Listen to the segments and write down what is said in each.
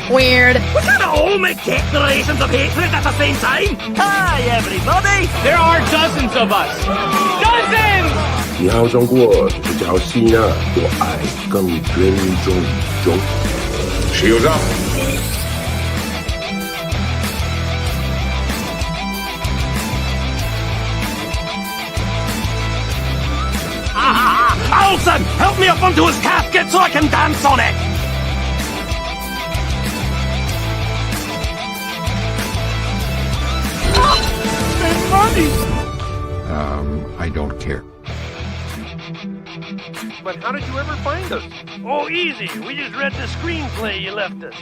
Weird. We can't all make declarations of hatred at the same time. Hi, everybody. There are dozens of us. Dozens! 你好中国只叫西纳，我爱更尊重中。石油账。Alson, help me up onto his casket so I can dance on it. I don't care. But how did you ever find us? Oh, easy. We just read the screenplay you left us.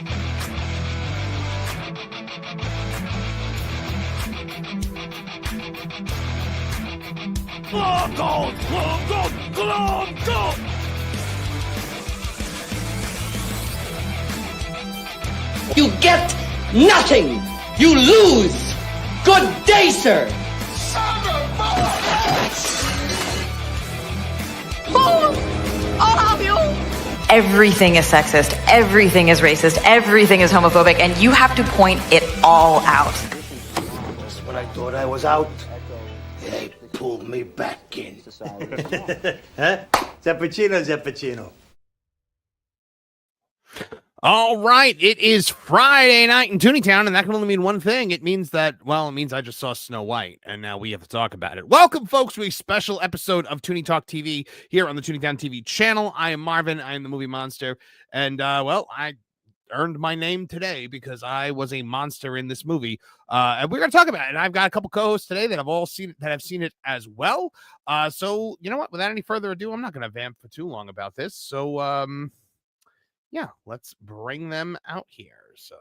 Oh, God! Oh, God! Oh, God! You get nothing! You lose! Good day, sir! I'll have you. Everything is sexist, everything is racist, everything is homophobic, and you have to point it all out. Just when I thought I was out, they pulled me back in. Huh? Zappuccino. All right, it is Friday night in Tooney Town, and that can only mean one thing. It means that, well, it means I just saw Snow White, and now we have to talk about it. Welcome, folks, to a special episode of Tooney Talk TV here on the Tooney Town TV channel. I am Marvin. I am the Movie Monster, and, well, I earned my name today because I was a monster in this movie, and we're going to talk about it. And I've got a couple co-hosts today that have seen it as well. So, you know what? Without any further ado, I'm not going to vamp for too long about this. So, yeah, let's bring them out here. So,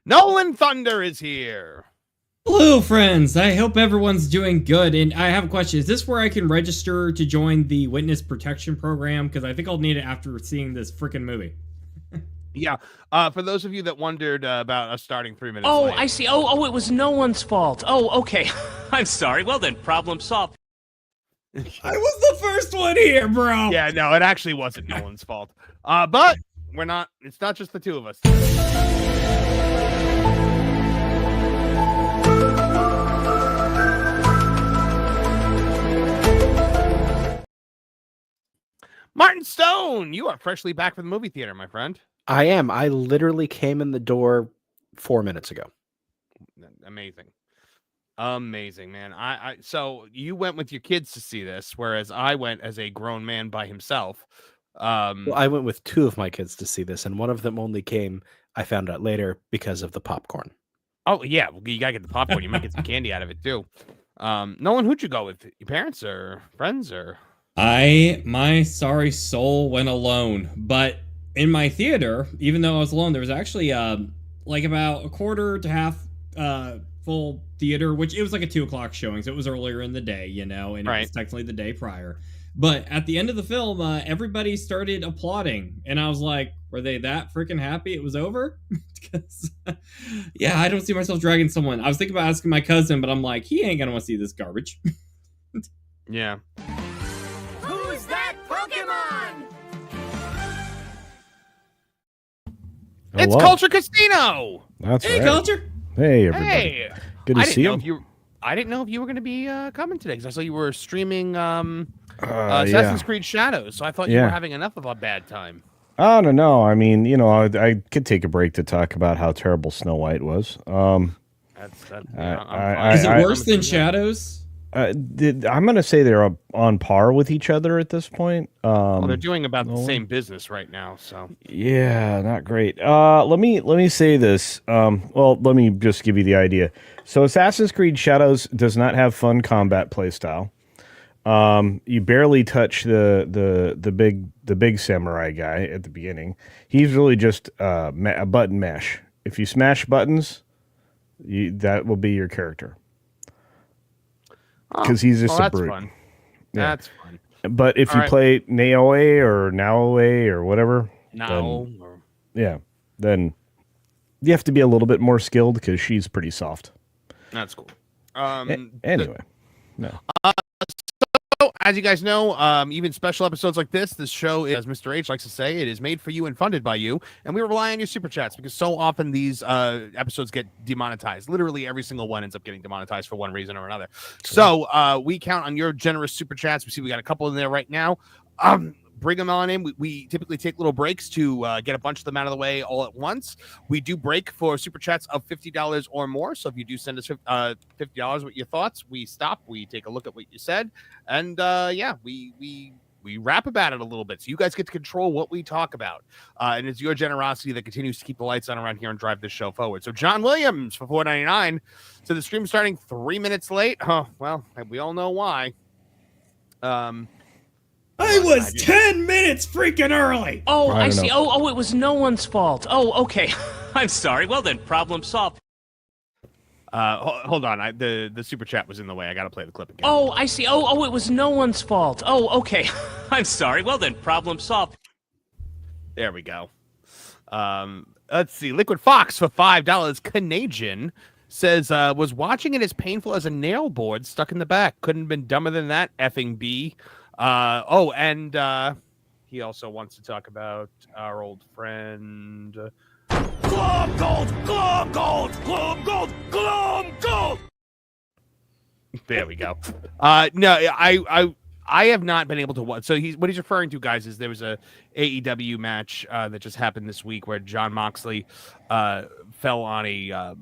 Nolan Thunder is here. Hello, friends. I hope everyone's doing good. And I have a question. Is this where I can register to join the Witness Protection Program? Because I think I'll need it after seeing this freaking movie. Yeah. For those of you that wondered about us starting 3 minutes Oh, late. I see. Oh, it was no one's fault. Oh, okay. I'm sorry. Well, then, problem solved. I was the first one here, bro. Yeah, no, it actually wasn't Nolan's fault. But we're not. It's not just the two of us. Martin Stone, you are freshly back from the movie theater, my friend. I am. I literally came in the door 4 minutes ago. Amazing. Amazing, man. So you went with your kids to see this, whereas I went as a grown man by himself. Well, I went with two of my kids to see this, and one of them only came, I found out later, because of the popcorn. Oh, yeah. Well, you got to get the popcorn. You might get some candy out of it, too. Nolan, who'd you go with? Your parents or friends or... My sorry soul went alone, but in my theater, even though I was alone, there was actually like about a quarter to half full theater, which it was like a 2 o'clock showing, so it was earlier in the day, you know, and it was technically the day prior. But at the end of the film, everybody started applauding, and I was like, were they that freaking happy it was over? Because, yeah, I don't see myself dragging someone. I was thinking about asking my cousin, but I'm like, he ain't gonna want to see this garbage. Yeah. Who's that Pokemon? It's Hello. Culture Casino. That's Hey, right. Culture. Hey, everybody. Hey. Good to see you. I didn't know if you were going to be coming today because I saw you were streaming Assassin's Creed Shadows, so I thought you were having enough of a bad time. I don't know. I mean, you know, I could take a break to talk about how terrible Snow White was. Is it worse than Shadows? I'm going to say they're on par with each other at this point. Well, they're doing about the same business right now, so yeah, not great. Let me say this. Well, let me just give you the idea. So, Assassin's Creed Shadows does not have fun combat playstyle. You barely touch the big samurai guy at the beginning. He's really just a button mash. If you smash buttons, that will be your character. Because he's just a brute. Fun. Yeah. That's fun. But if you play Naoe or Naoe or whatever, then you have to be a little bit more skilled because she's pretty soft. That's cool. Anyway, no. So, as you guys know, even special episodes like this show, as Mr. H likes to say, it is made for you and funded by you. And we rely on your super chats because so often these episodes get demonetized. Literally every single one ends up getting demonetized for one reason or another. So we count on your generous super chats. We got a couple in there right now. Bring them on in. We typically take little breaks to get a bunch of them out of the way all at once. We do break for super chats of $50 or more. So if you do send us $50 with your thoughts, we stop. We take a look at what you said, and we rap about it a little bit. So you guys get to control what we talk about, and it's your generosity that continues to keep the lights on around here and drive this show forward. So John Williams for $4.99. So the stream starting 3 minutes late. Well, we all know why. I was 10 minutes freaking early. Oh, I see. Oh, it was no one's fault. Oh, okay. I'm sorry. Well then, problem solved. Hold on. The super chat was in the way. I got to play the clip again. Oh, I see. Oh, it was no one's fault. Oh, okay. I'm sorry. Well then, problem solved. There we go. Let's see. Liquid Fox for $5 Canadian says, was watching it as painful as a nail board stuck in the back. Couldn't have been dumber than that, effing B. And he also wants to talk about our old friend. Glom gold! Glom gold! Glom gold! Glom gold! There we go. No, I have not been able to watch. So what he's referring to, guys, is there was a AEW match that just happened this week where Jon Moxley fell on a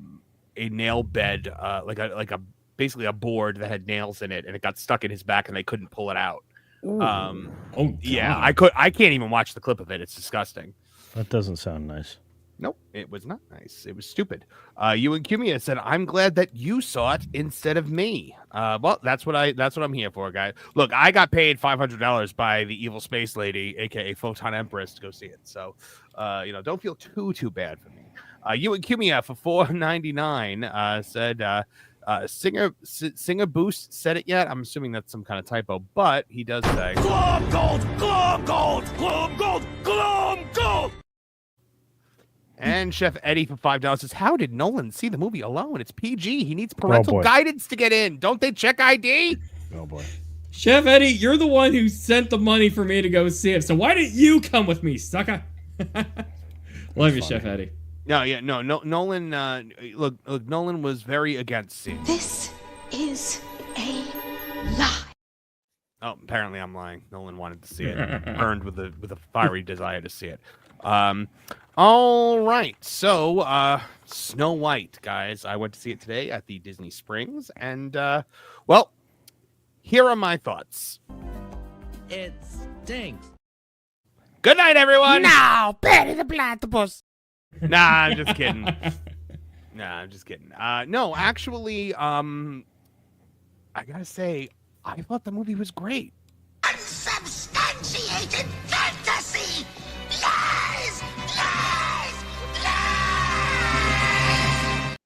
nail bed, like a basically a board that had nails in it, and it got stuck in his back, and they couldn't pull it out. Yeah, I can't even watch the clip of it. It's disgusting. That doesn't sound nice. Nope, it was not nice. It was stupid. You and Cumia said, "I'm glad that you saw it instead of me." Well, that's what I'm here for, guys. Look, I got paid $500 by the evil space lady, aka Photon Empress, to go see it. So, don't feel too bad for me. You and Cumia for $4.99 said. Singer Boost said it yet? I'm assuming that's some kind of typo, but he does say Glom gold! Glom gold! Glom gold! Glom gold! And Chef Eddie for $5 says, how did Nolan see the movie alone? It's PG. He needs parental guidance to get in. Don't they check ID? Oh boy. Chef Eddie, you're the one who sent the money for me to go see it. So why didn't you come with me, sucker? Love you, Chef Eddie. No, Nolan. Look, Nolan was very against seeing. This is a lie. Oh, apparently I'm lying. Nolan wanted to see it, burned with a fiery desire to see it. All right, so Snow White, guys. I went to see it today at the Disney Springs, and well, here are my thoughts. It stinks. Good night, everyone. Now, Betty the Platypus. Nah, I'm just kidding. No, actually, I gotta say, I thought the movie was great. Unsubstantiated fantasy! Lies! Lies! Lies!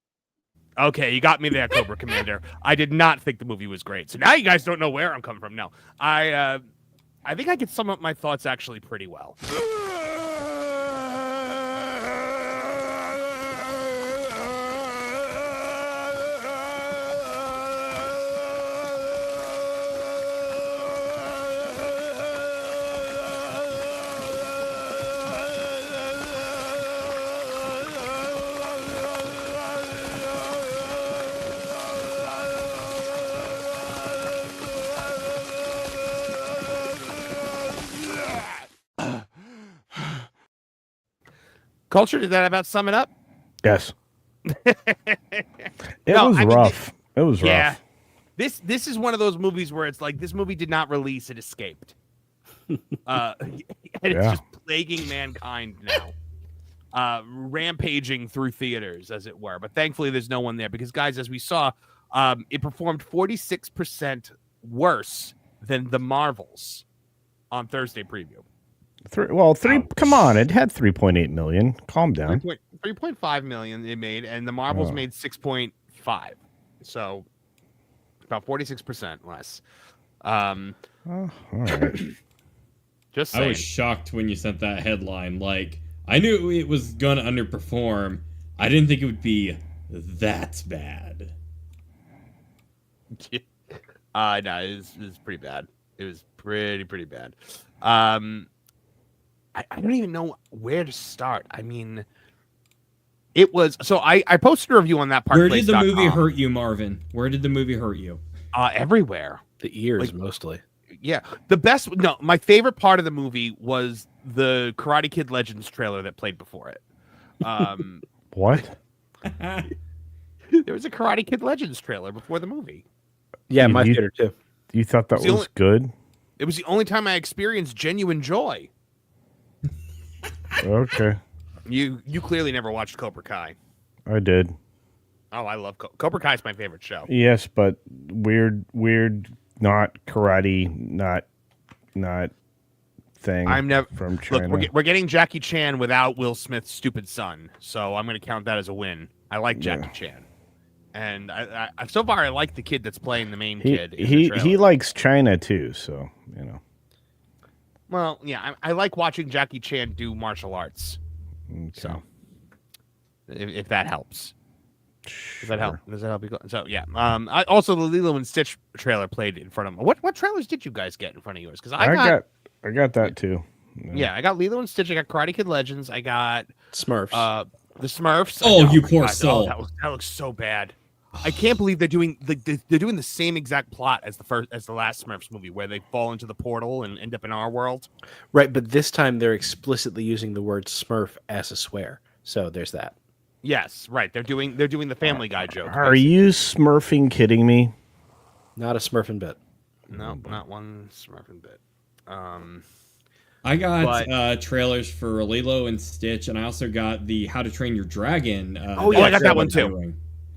Okay, you got me there, Cobra Commander. I did not think the movie was great. So now you guys don't know where I'm coming from. No, I think I could sum up my thoughts actually pretty well. Culture, did that about sum it up? Yes. It was rough. It was rough. This is one of those movies where it's like this movie did not release, it escaped. And it's just plaguing mankind now. Rampaging through theaters, as it were. But thankfully there's no one there because, guys, as we saw, it performed 46% worse than the Marvels on Thursday preview. Come on, it had 3.8 million. Calm down. 3.5 million it made, and the Marvels made 6.5. So about 46% less. All right. Just saying. I was shocked when you sent that headline. Like, I knew it was gonna underperform. I didn't think it would be that bad. No, it was pretty bad. It was pretty bad. I don't even know where to start. I mean, it was so I posted a review on that part. Where did the movie hurt you, Marvin? Where did the movie hurt you? Everywhere. The ears, mostly. Yeah, my favorite part of the movie was the Karate Kid Legends trailer that played before it. What? There was a Karate Kid Legends trailer before the movie. Yeah, my theater too. You thought that was good? It was the only time I experienced genuine joy. Okay. You clearly never watched Cobra Kai. I did. Oh, I love Cobra Kai. Is my favorite show. Yes, but weird, not karate, not thing. I'm never from China. Look, we're getting Jackie Chan without Will Smith's stupid son, so I'm going to count that as a win. I like Jackie Chan, and I so far I like the kid that's playing the main kid. He likes China too, so you know. Well, yeah, I like watching Jackie Chan do martial arts. Okay. So, if that helps. Does that help? Does that help you? So yeah. Also the Lilo and Stitch trailer played in front of me. What trailers did you guys get in front of yours? Because I got that too. Yeah, I got Lilo and Stitch. I got Karate Kid Legends. I got Smurfs. The Smurfs. Oh, you poor soul. That looks so bad. I can't believe they're doing the same exact plot as the last Smurfs movie, where they fall into the portal and end up in our world. Right, but this time they're explicitly using the word Smurf as a swear. So there's that. Yes, right. They're doing the Family Guy joke. Are you smurfing kidding me? Not a smurfing bit. No, not one smurfing bit. I got trailers for Lilo and Stitch, and I also got the How to Train Your Dragon. I got that one too.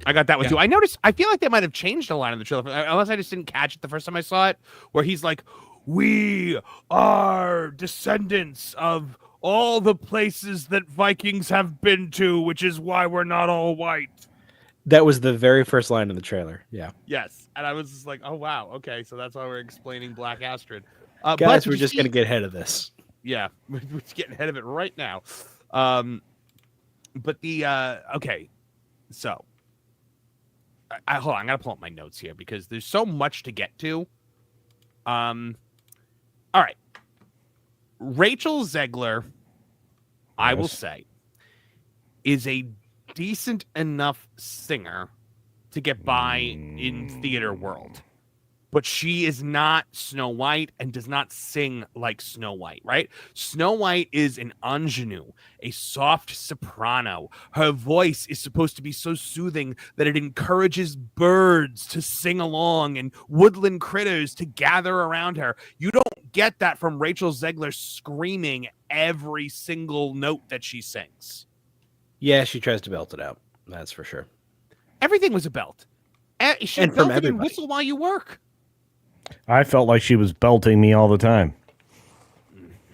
I feel like they might have changed a line in the trailer, unless I just didn't catch it the first time I saw it, where he's like, "We are descendants of all the places that Vikings have been to, which is why we're not all white." That was the very first line in the trailer. Yeah. Yes, and I was just like, "Oh wow, okay, so that's why we're explaining Black Astrid." Guys, we're just gonna get ahead of this. Yeah, we're getting ahead of it right now. But okay, so hold on, I gotta pull up my notes here because there's so much to get to. All right, Rachel Zegler, I will say, is a decent enough singer to get by in theater world. But she is not Snow White and does not sing like Snow White, right? Snow White is an ingenue, a soft soprano. Her voice is supposed to be so soothing that it encourages birds to sing along and woodland critters to gather around her. You don't get that from Rachel Zegler screaming every single note that she sings. Yeah, she tries to belt it out. That's for sure. Everything was a belt. She And from belted and everybody. whistle while you work. I felt like she was belting me all the time.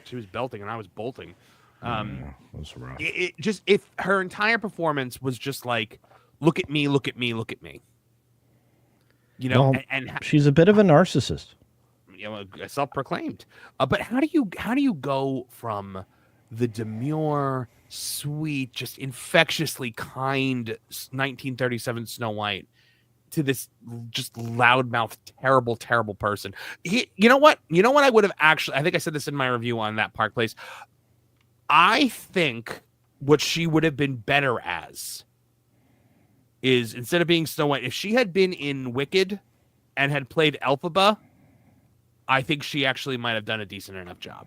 She was belting and I was bolting. That's rough. If her entire performance was just like, look at me, look at me, look at me. You know, Well, and she's a bit of a narcissist. you know, self-proclaimed. But how do you go from the demure, sweet, just infectiously kind 1937 Snow White to this just loudmouth, terrible person? You know what? I would have I think I said this in my review on that Park Place. I think what she would have been better as is, instead of being Snow White, if she had been in Wicked and had played Elphaba, I think she actually might have done a decent enough job.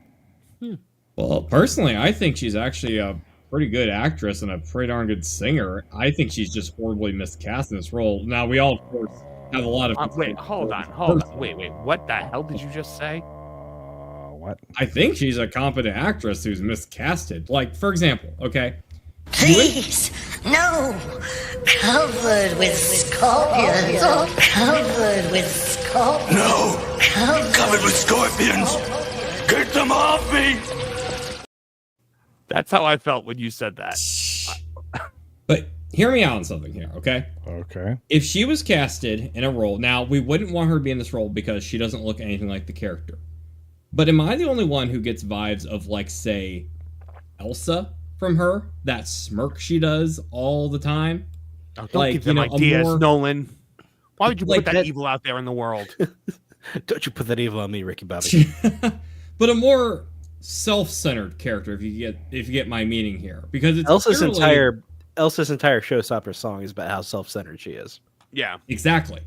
Well, personally, I think she's actually a pretty good actress and a pretty darn good singer. I think she's just horribly miscast in this role. Now, we all, of course, have a lot of. Wait, hold on. Wait. What the hell did you just say? What? I think she's a competent actress who's miscasted. Like, for example, okay. Please, no. Covered with scorpions. Covered with scorpions. No! Covered with scorpions! Get them off me! That's how I felt when you said that. But hear me out on something here, okay? Okay. If she was casted in a role, now we wouldn't want her to be in this role because she doesn't look anything like the character. But am I the only one who gets vibes of, like, say, Elsa from her? That smirk she does all the time? Oh, don't give them ideas, Nolan. Why would you Like put that evil out there in the world? Don't you put that evil on me, Ricky Bobby. But a more self-centered character, if you get my meaning here, because it's Elsa's clearly... entire showstopper song is about how self-centered she is. Yeah, exactly.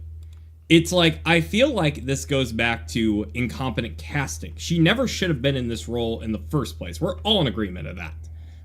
It's like, I feel like this goes back to incompetent casting. She never should have been in this role in the first place. We're all in agreement of that.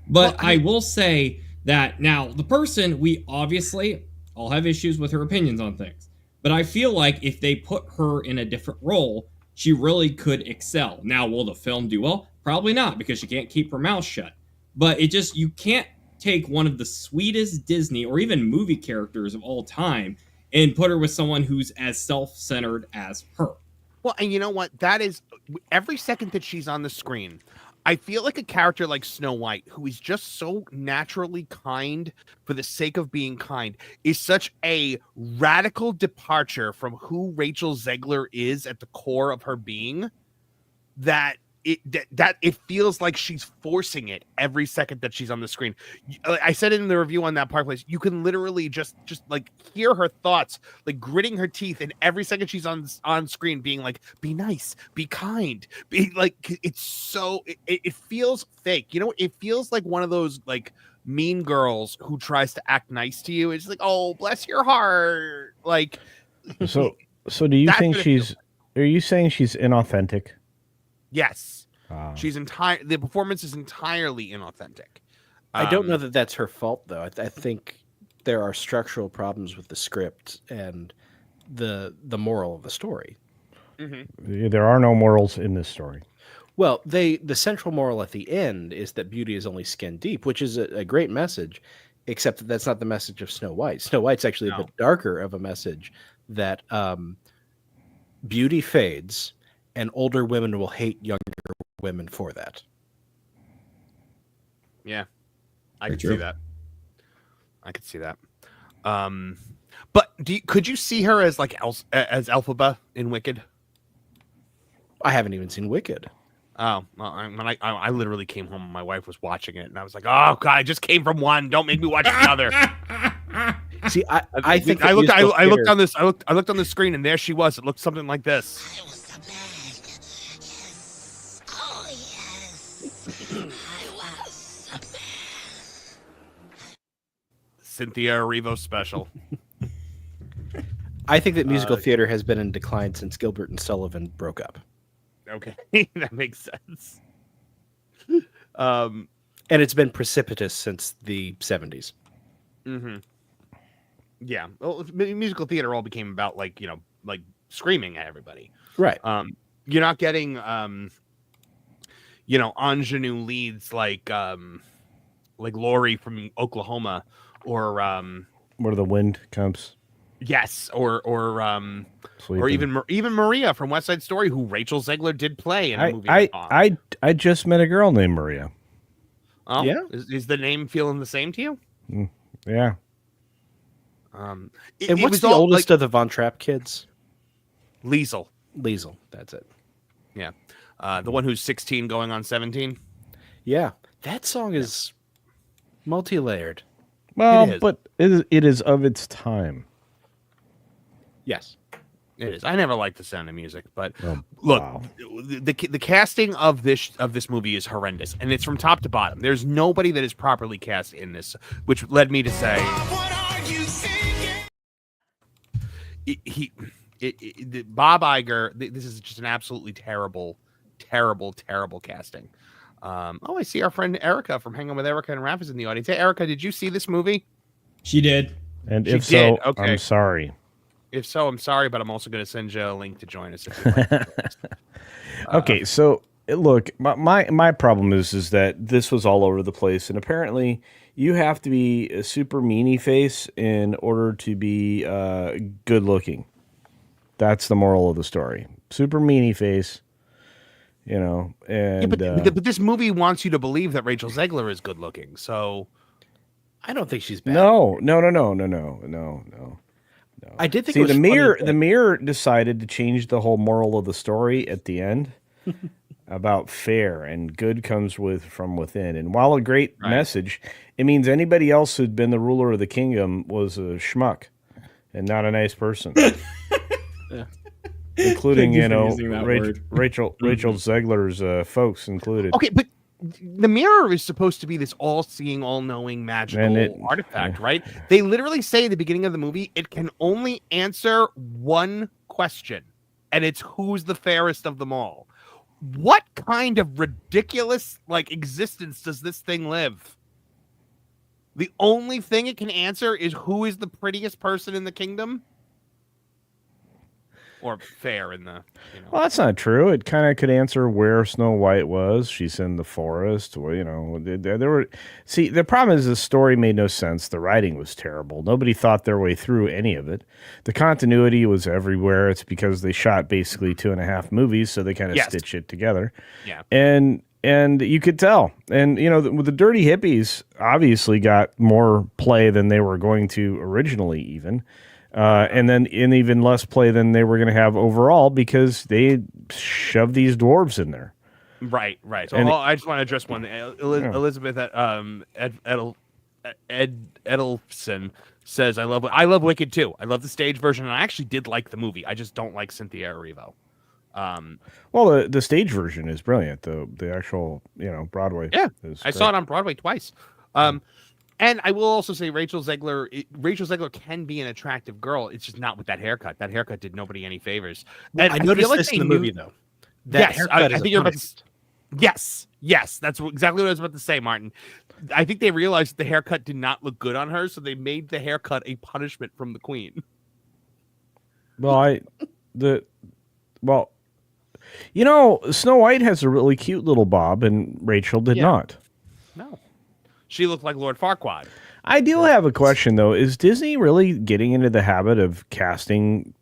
But I will say that now the person, we obviously all have issues with her opinions on things. But I feel like if they put her in a different role, she really could excel. Now, will the film do well? Probably not, because she can't keep her mouth shut. But you can't take one of the sweetest Disney or even movie characters of all time and put her with someone who's as self-centered as her. Well, and you know what? That is, every second that she's on the screen, I feel like a character like Snow White, who is just so naturally kind for the sake of being kind, is such a radical departure from who Rachel Zegler is at the core of her being, that it feels like she's forcing it every second that she's on the screen. I said it in the review on that Park Place. You can literally just like hear her thoughts, like gritting her teeth, and every second she's on screen being like, "Be nice, be kind, be like." It's so it feels fake. You know, it feels like one of those like mean girls who tries to act nice to you. It's like, "Oh, bless your heart." Like, so do you think she's? Are you saying she's inauthentic? Yes, the performance is entirely inauthentic. I don't know that that's her fault, though. I think there are structural problems with the script and the moral of the story. Mm-hmm. There are no morals in this story. Well, the central moral at the end is that beauty is only skin deep, which is a great message, except that that's not the message of Snow White. Snow White's actually a bit darker of a message, that beauty fades, and older women will hate younger women for that. Yeah, I could see that. I could see that. But could you see her as like as Elphaba in Wicked? I haven't even seen Wicked. Oh, well, I literally came home and my wife was watching it, and I was like, "Oh God, I just came from one. Don't make me watch the other." See, I think I looked on this. I looked on the screen, and there she was. It looked something like this. Cynthia Erivo special. I think that musical theater has been in decline since Gilbert and Sullivan broke up. Okay, that makes sense. And it's been precipitous since the 70s. Mm-hmm. Yeah, well, musical theater all became about like screaming at everybody. Right. You're not getting ingenue leads like Lori from Oklahoma, or Where the Wind Comes. Yes, or even Maria from West Side Story, who Rachel Zegler did play in a movie. I just met a girl named Maria. Oh, yeah. Is the name feeling the same to you? Yeah. And what's the oldest of the Von Trapp kids? Liesel, that's it. Yeah. The one who's 16 going on 17. Yeah. That song is multi-layered. Well, but it is of its time. Yes. It is. I never liked the Sound of Music, but look, the casting of this movie is horrendous, and it's from top to bottom. There's nobody that is properly cast in this, which led me to say, Bob Iger. This is just an absolutely terrible casting. I see our friend Erica from Hanging with Erica and Raph is in the audience. Hey, Erica, did you see this movie? She did. And she if did. so, okay. I'm sorry. If so, I'm sorry, but I'm also going to send you a link to join us. If you'd like. Okay, so look, my problem is that this was all over the place, and apparently you have to be a super meanie face in order to be good looking. That's the moral of the story. Super meanie face, you know. And but this movie wants you to believe that Rachel Zegler is good looking. So I don't think she's bad. No. I did think See, it was the mirror. funny The mirror decided to change the whole moral of the story at the end about fair and good comes from within. And while a great message, it means anybody else who'd been the ruler of the kingdom was a schmuck and not a nice person. Including, Rachel Zegler's folks included. Okay, but the mirror is supposed to be this all-seeing, all-knowing, magical artifact, right? They literally say at the beginning of the movie, it can only answer one question, and it's who's the fairest of them all. What kind of ridiculous, existence does this thing live? The only thing it can answer is who is the prettiest person in the kingdom? Or fair in the, Well, that's not true. It kind of could answer where Snow White was. She's in the forest. Well, there were. See, the problem is the story made no sense. The writing was terrible. Nobody thought their way through any of it. The continuity was everywhere. It's because they shot basically 2.5 movies, so they kind of stitch it together. Yeah. And you could tell. And the Dirty Hippies obviously got more play than they were going to originally, even. And then in even less play than they were going to have overall because they shoved these dwarves in there. Right. So I just want to address one. Elizabeth Edelson says, I love Wicked too. I love the stage version, and I actually did like the movie. I just don't like Cynthia Erivo. Well, the stage version is brilliant. The actual Broadway. Yeah, is I saw it on Broadway twice. And I will also say Rachel Zegler can be an attractive girl. It's just not with that haircut. That haircut did nobody any favors. And I noticed this in the movie, though. That haircut is Yes, that's exactly what I was about to say, Martin. I think they realized the haircut did not look good on her, so they made the haircut a punishment from the queen. Well, Snow White has a really cute little bob, and Rachel did not. No. She looked like Lord Farquaad. I do have a question, though. Is Disney really getting into the habit of casting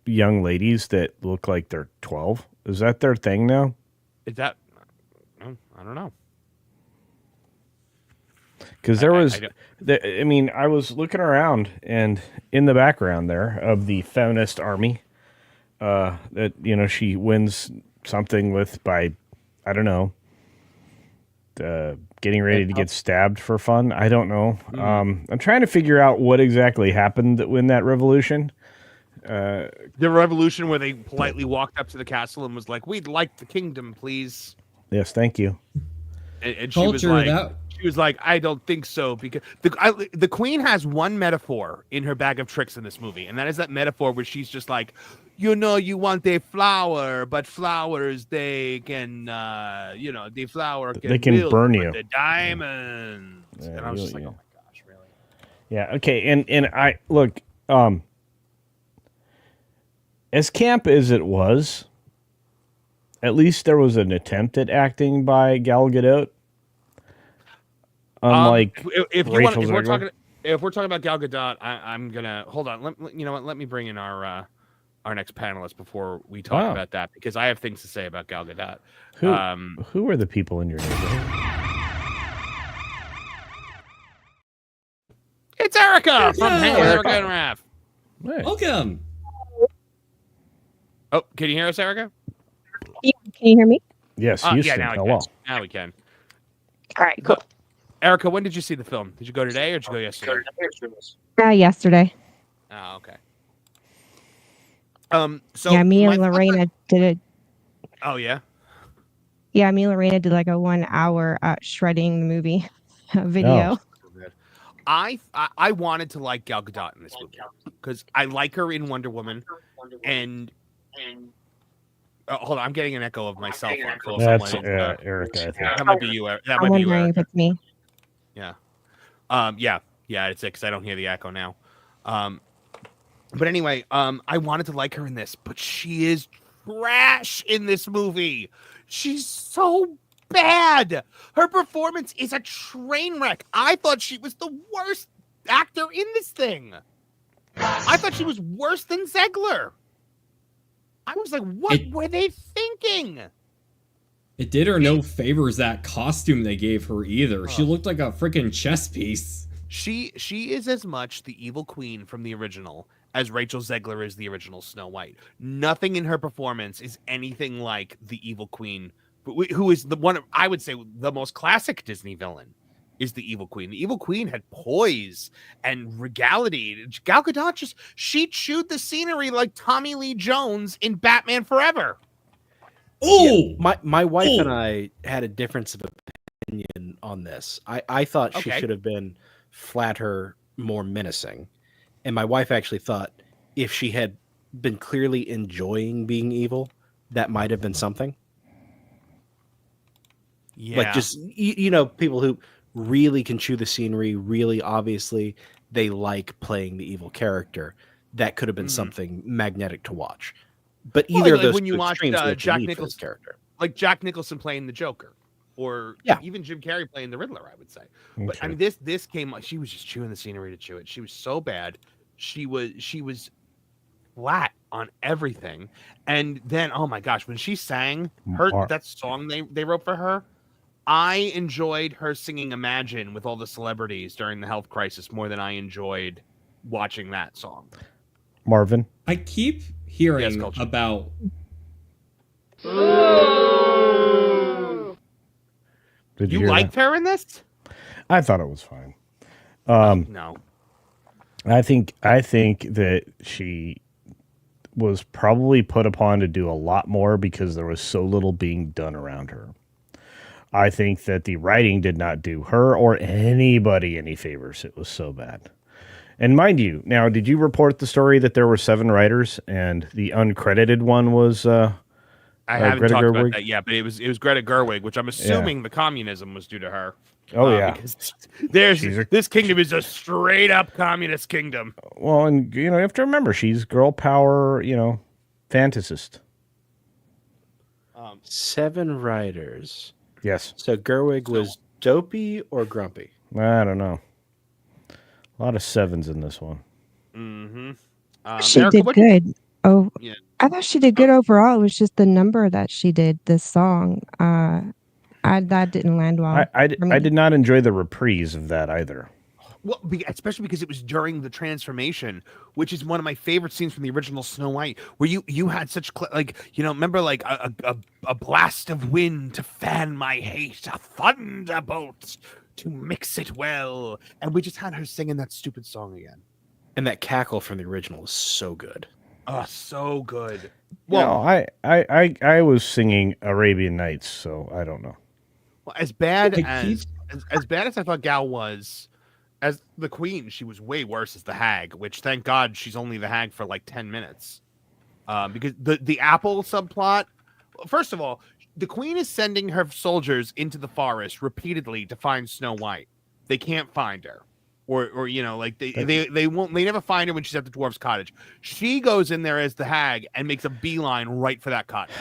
young ladies that look like they're 12? Is that their thing now? Is that... I don't know. Because there was... I was looking around, and in the background there of the feminist army, that, she wins something with by, I don't know, getting ready to get stabbed for fun. I don't know. I'm trying to figure out what exactly happened in that revolution. The revolution where they politely walked up to the castle and was like, "We'd like the kingdom, please." Yes, thank you. And she was like, "I don't think so," because the queen has one metaphor in her bag of tricks in this movie, and that is that metaphor where she's just like, you want a flower, but flowers they can, the flower they can burn you. The diamonds, and I was just like, oh my gosh, really? Yeah. Okay. And I look, as camp as it was, at least there was an attempt at acting by Gal Gadot. Unlike if we're talking about Gal Gadot, I'm gonna hold on. Let me bring in our next panelist before we talk about that, because I have things to say about Gal Gadot. Who are the people in your neighborhood? It's Erica from Erica and Raph. Hey. Welcome. Oh, can you hear us, Erica? Can you hear me? Yes, Houston. Yeah, now we can. All right, cool. Erica, when did you see the film? Did you go today or did you go yesterday? Yesterday. Oh, okay. So yeah, me and Lorena did it. Oh yeah. Yeah, me and Lorena did like a 1 hour shredding the movie video. I wanted to like Gal Gadot in this movie because I like her in Wonder Woman, and hold on, I'm getting an echo of myself. That's Erica. I think. That might be you. That I'm might be you. wondering if it's me. Yeah. Yeah, it's it because I don't hear the echo now. But anyway, I wanted to like her in this, but she is trash in this movie. She's so bad. Her performance is a train wreck. I thought she was the worst actor in this thing. I thought she was worse than Zegler. I was like, what were they thinking? It did her no favors, that costume they gave her, either. She looked like a freaking chess piece. She is as much the evil queen from the original as Rachel Zegler is the original Snow White. Nothing in her performance is anything like the evil queen, who is the one, I would say, the most classic Disney villain is the evil queen. The evil queen had poise and regality. Gal Gadot she chewed the scenery like Tommy Lee Jones in Batman Forever. Oh, yeah, my wife and I had a difference of opinion on this. I thought she should have been flatter, more menacing. And my wife actually thought if she had been clearly enjoying being evil, that might have been something. Yeah. Like just, you know, people who really can chew the scenery, really obviously they like playing the evil character. That could have been something magnetic to watch. But either of those when you watch Jack Nicholson character, like Jack Nicholson playing the Joker, or even Jim Carrey playing the Riddler, I would say. Okay. But I mean, this came. She was just chewing the scenery to chew it. She was so bad. She was flat on everything. And then, oh my gosh, when she sang that song they wrote for her, I enjoyed her singing "Imagine" with all the celebrities during the health crisis more than I enjoyed watching that song. Marvin, I keep hearing about. Did you liked her in this? I thought it was fine. No. I think that she was probably put upon to do a lot more because there was so little being done around her. I think that the writing did not do her or anybody any favors. It was so bad. And mind you, now, did you report the story that there were 7 writers and the uncredited one was I haven't Greta talked Gerwig? about that yet, but it was Greta Gerwig, which I'm assuming the communism was due to her. Oh yeah, because this kingdom is a straight up communist kingdom. Well, and you know, you have to remember she's girl power, you know, fantasist. 7 writers. Yes. So Gerwig was dopey or grumpy? I don't know. A lot of 7s in this one. Mm-hmm. She Erica, did good. Yeah. I thought she did good overall. It was just the number that she did this song. That didn't land well. I did not enjoy the reprise of that either. Well, especially because it was during the transformation, which is one of my favorite scenes from the original Snow White, where you had such remember like a blast of wind to fan my hate, a thunderbolt to mix it well, and we just had her singing that stupid song again. And that cackle from the original is so good. Oh, so good. Well, I was singing Arabian Nights, so I don't know. Well, as bad as I thought Gal was as the queen, she was way worse as the hag, which thank God she's only the hag for like 10 minutes. Because the apple subplot, first of all, the queen is sending her soldiers into the forest repeatedly to find Snow White. They can't find her. Or you know, like they never find her when she's at the dwarf's cottage. She goes in there as the hag and makes a beeline right for that cottage.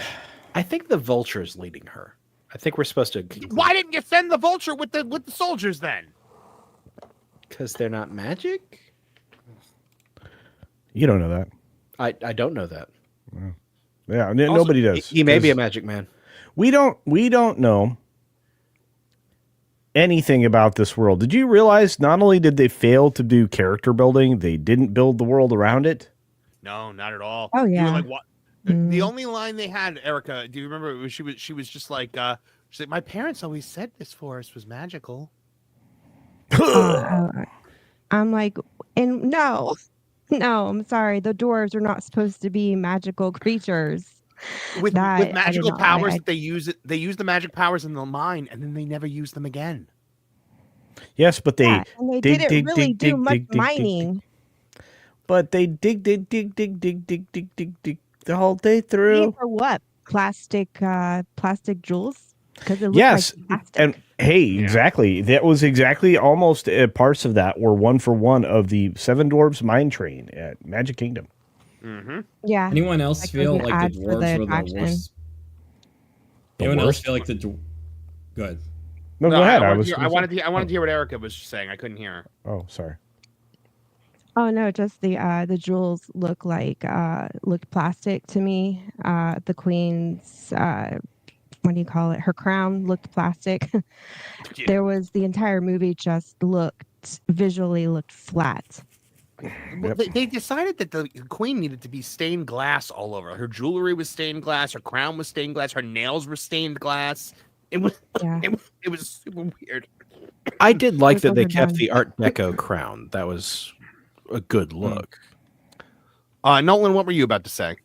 I think the vulture is leading her. I think we're supposed to. Why didn't you send the vulture with the soldiers then? Because they're not magic. You don't know that. I don't know that. Yeah, nobody does. He may be a magic man. We don't know anything about this world. Did you realize not only did they fail to do character building, they didn't build the world around it? No, not at all. Oh yeah. You were like, what? The only line they had, Erica, do you remember? She was just like, she's like, my parents always said this forest was magical. I'm like, and no, I'm sorry. The dwarves are not supposed to be magical creatures. With magical powers, they use the magic powers in the mine, and then they never use them again. Yes, but they didn't really do much mining. But they dig the whole day through. For what? Plastic jewels? because it looked Yes, like plastic. and hey, exactly. That was exactly almost parts of that were 1-for-1 of the Seven Dwarfs Mine Train at Magic Kingdom. Mm-hmm. Yeah. Anyone else feel like the dwarves were the attraction. worst? The Anyone else worst? feel like the good? No, go ahead. I was. wanted to hear what Erica was saying. I couldn't hear her. Oh, sorry. Oh no, just the jewels looked plastic to me. The queen's what do you call it? Her crown looked plastic. Yeah. There was the entire movie just visually looked flat. Well, they decided that the queen needed to be stained glass all over. Her jewelry was stained glass. Her crown was stained glass. Her nails were stained glass. It was it was super weird. I did like that they overdone. kept the Art Deco crown. That was a good look. Nolan, what were you about to say?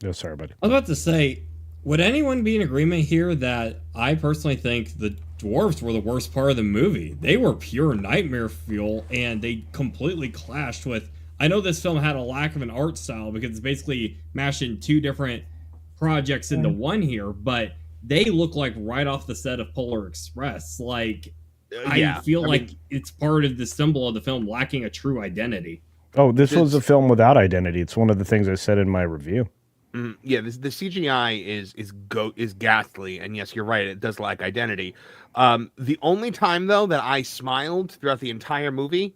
No, sorry, buddy. I was about to say, would anyone be in agreement here that I personally think the dwarves were the worst part of the movie? They were pure nightmare fuel, and they completely clashed with. I know this film had a lack of an art style because it's basically mashing two different projects into one here, but they look like right off the set of Polar Express. Like, I feel like it's part of the symbol of the film lacking a true identity. Oh, this was a film without identity. It's one of the things I said in my review. Yeah, the CGI is ghastly, and yes, you're right. It does lack identity. The only time though that I smiled throughout the entire movie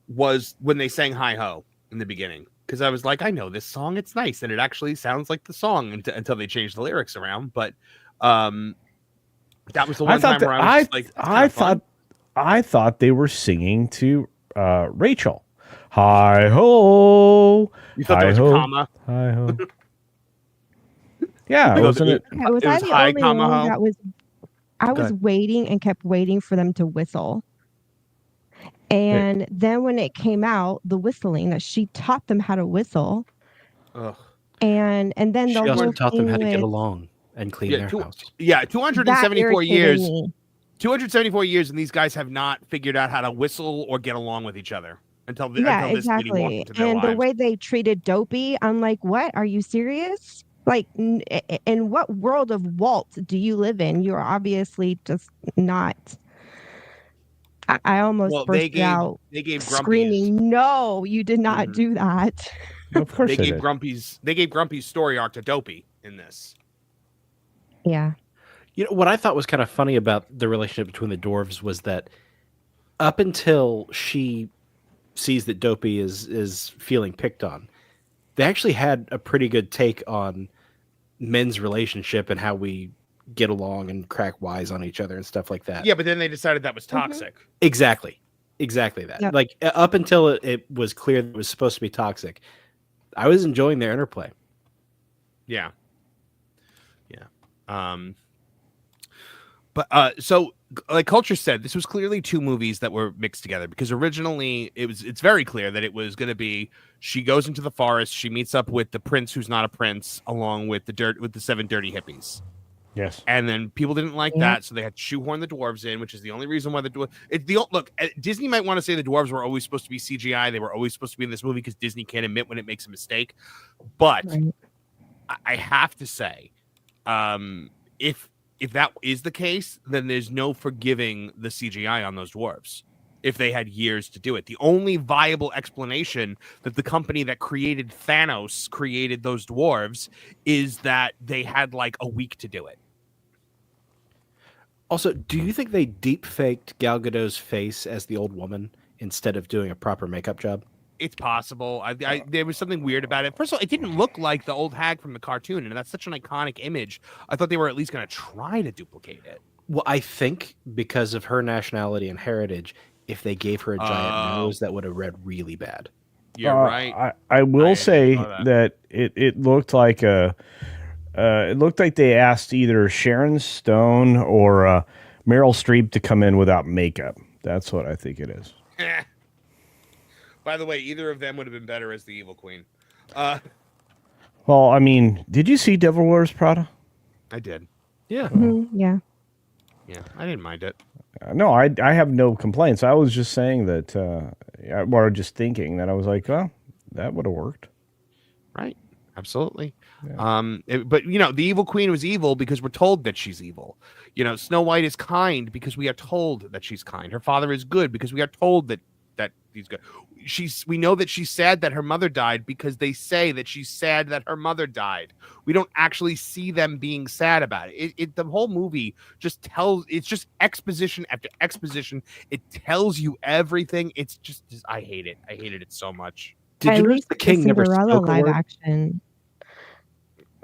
was when they sang "Hi Ho" in the beginning, because I was like, I know this song. It's nice, and it actually sounds like the song until they changed the lyrics around. But that was the one time where I was like, I thought they were singing to Rachel. Hi ho. You thought there was a comma? Hi ho. Yeah, wasn't it? Was I the only one that was? I was waiting and kept waiting for them to whistle. And then when it came out, the whistling, that she taught them how to whistle. Ugh. And then She the also whole taught them how to get with- along and clean their house. Yeah, 274 years. me. 274 years, and these guys have not figured out how to whistle or get along with each other until this lady walked exactly. into their And the lives. way they treated Dopey, I'm like, what? Are you serious? Like, in what world of Walt do you live in? You're obviously just not. I almost burst out they gave screaming, no, you did not do that. Of course they gave did. Grumpy's story arc to Dopey in this. Yeah. You know, what I thought was kind of funny about the relationship between the dwarves was that up until she sees that Dopey is feeling picked on, they actually had a pretty good take on men's relationship and how we get along and crack wise on each other and stuff like that. Yeah, but then they decided that was toxic. Exactly that. Yep. Like up until it was clear that it was supposed to be toxic, I was enjoying their interplay. Yeah. But so like Culture said, this was clearly two movies that were mixed together, because originally it's very clear that it was going to be, she goes into the forest, she meets up with the prince who's not a prince, along with the seven dirty hippies. Yes. And then people didn't like that, so they had to shoehorn the dwarves in, which is the only reason why Disney might want to say the dwarves were always supposed to be CGI. They were always supposed to be in this movie because Disney can't admit when it makes a mistake. But I have to say, if that is the case, then there's no forgiving the CGI on those dwarves if they had years to do it. The only viable explanation that the company that created Thanos created those dwarves is that they had like a week to do it. Also, do you think they deep faked Gal Gadot's face as the old woman instead of doing a proper makeup job? It's possible. There was something weird about it. First of all, it didn't look like the old hag from the cartoon, and that's such an iconic image. I thought they were at least going to try to duplicate it. Well, I think because of her nationality and heritage, if they gave her a giant nose, that would have read really bad. You're right. I will say that it looked like they asked either Sharon Stone or Meryl Streep to come in without makeup. That's what I think it is. By the way, either of them would have been better as the evil queen. Well, I mean, did you see Devil Wears Prada? I did. Yeah. Yeah. Yeah, I didn't mind it. No, I have no complaints. I was just saying that, or just thinking that I was like, well, that would have worked. Right. Absolutely. But the evil queen was evil because we're told that she's evil. Snow White is kind because we are told that she's kind. Her father is good because we are told that he's good. We know that she's sad that her mother died because they say that she's sad that her mother died. We don't actually see them being sad about it. The whole movie just it's just exposition after exposition. It tells you everything. It's just I hate it. I hated it so much. Did you notice the king never Cinderella spoke a live word? Action.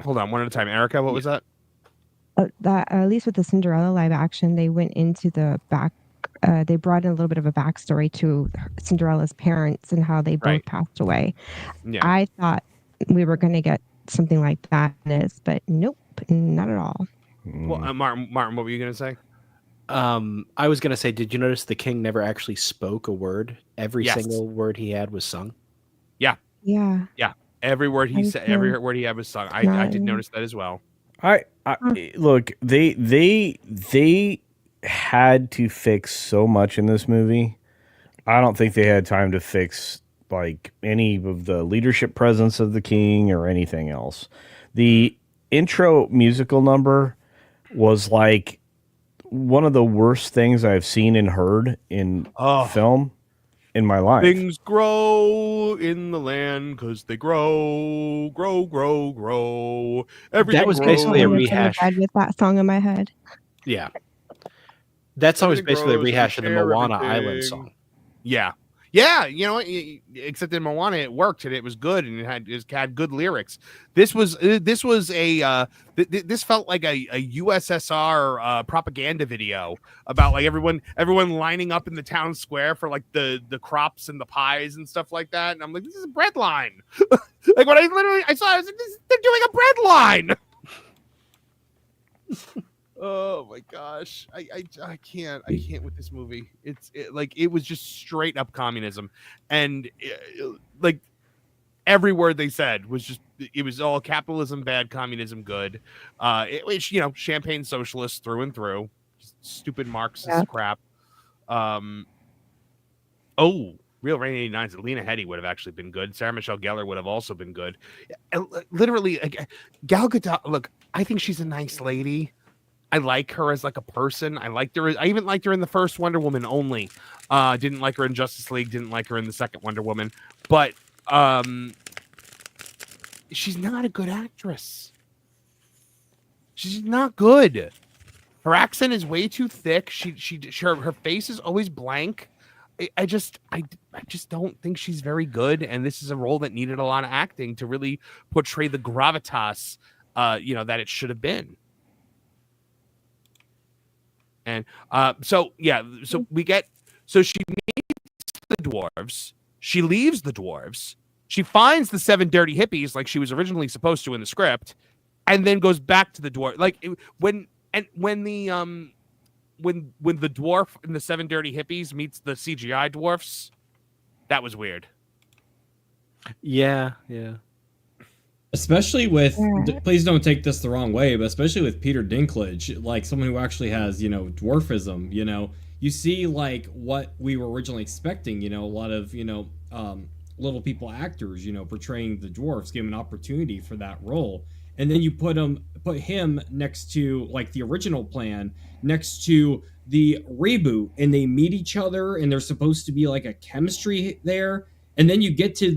Hold on, one at a time. Erica, what was that? That at least with the Cinderella live action, they went into the back. They brought in a little bit of a backstory to Cinderella's parents and how they both passed away. Yeah. I thought we were going to get something like that in this, but nope, not at all. Well, Martin, what were you going to say? I was going to say, did you notice the king never actually spoke a word? Every single word he had was sung. Yeah. Yeah. Yeah. Every word he said, every word he had was sung. I did notice that as well. Look, they had to fix so much in this movie. I don't think they had time to fix like any of the leadership presence of the king or anything else. The intro musical number was like one of the worst things I've seen and heard in film in my life. Things grow in the land because they grow. Everything That was grows. basically a rehash. With that song in my head. Yeah. That song was Everything basically a grows, rehash of the share Moana everything. Island song. Yeah. Yeah, except in Moana it worked and it was good and it had good lyrics. This felt like a USSR propaganda video about like everyone lining up in the town square for like the crops and the pies and stuff like that. And I'm like, this is a bread line. Like when I saw, I was like, they're doing a bread line. Oh my gosh, I can't with this movie. It was just straight up communism, and like every word they said was it was all capitalism bad, communism good. Which champagne socialists through and through, just stupid Marxist crap. Real Rain 89's Lena Headey would have actually been good. Sarah Michelle Gellar would have also been good. Literally, Gal Gadot. Look, I think she's a nice lady. I like her as like a person. I even liked her in the first Wonder Woman only. Didn't like her in Justice League. Didn't like her in the second Wonder Woman. But she's not a good actress. She's not good. Her accent is way too thick. Her face is always blank. I just don't think she's very good. And this is a role that needed a lot of acting to really portray the gravitas, that it should have been. And so she meets the dwarves. She leaves the dwarves. She finds the 7 dirty hippies like she was originally supposed to in the script, and then goes back to the dwarf. Like when the dwarf in the 7 dirty hippies meets the CGI dwarfs, that was weird. Yeah. Especially with, please don't take this the wrong way, but especially with Peter Dinklage, like someone who actually has, dwarfism, you see like what we were originally expecting, a lot of, little people actors, portraying the dwarfs, give him an opportunity for that role. And then you put him next to like the original plan, next to the reboot, and they meet each other and there's supposed to be like a chemistry there. And then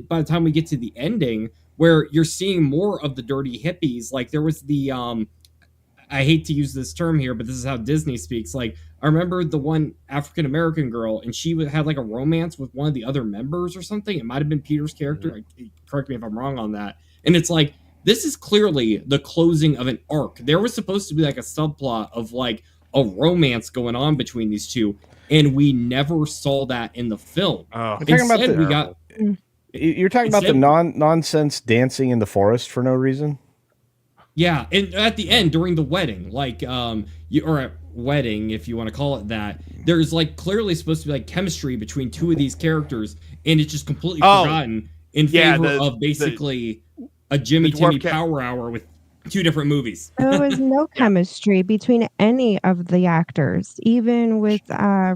by the time we get to the ending, where you're seeing more of the dirty hippies. Like there was the, I hate to use this term here, but this is how Disney speaks. Like I remember the one African-American girl and she had like a romance with one of the other members or something. It might've been Peter's character. Correct me if I'm wrong on that. And it's like, this is clearly the closing of an arc. There was supposed to be like a subplot of like a romance going on between these two. And we never saw that in the film. You're talking about the nonsense dancing in the forest for no reason? Yeah, and at the end, during the wedding, like, or at wedding, if you want to call it that, there's, like, clearly supposed to be, like, chemistry between two of these characters, and it's just completely forgotten in favor of basically a Jimmy Timmy Power Hour with 2 different movies. There was no chemistry between any of the actors, even with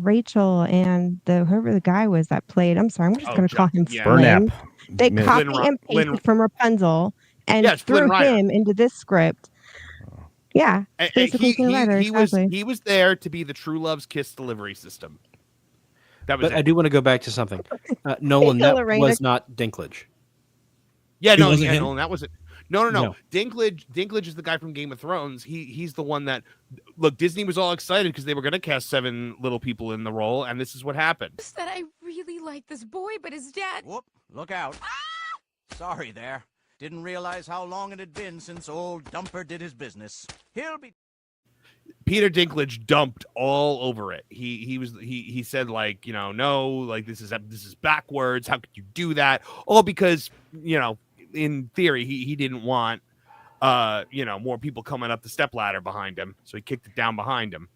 Rachel and whoever the guy was that played. I'm sorry, I'm just going to call him Flynn. They copy and pasted from Rapunzel and threw him into this script. Yeah, basically he was there to be the True Love's kiss delivery system. That was. But I do want to go back to something. Nolan, that was not Dinklage. Yeah, no, Nolan, that was it. No. Dinklage is the guy from Game of Thrones. He's the one that, look, Disney was all excited because they were going to cast 7 little people in the role, and this is what happened. That I really like this boy, but his dad. Whoop! Look out! Sorry there. Didn't realize how long it had been since old Dumper did his business. He'll be. Peter Dinklage dumped all over it. He said, like, no, like this is backwards. How could you do that? All because, in theory, he didn't want more people coming up the stepladder behind him, so he kicked it down behind him.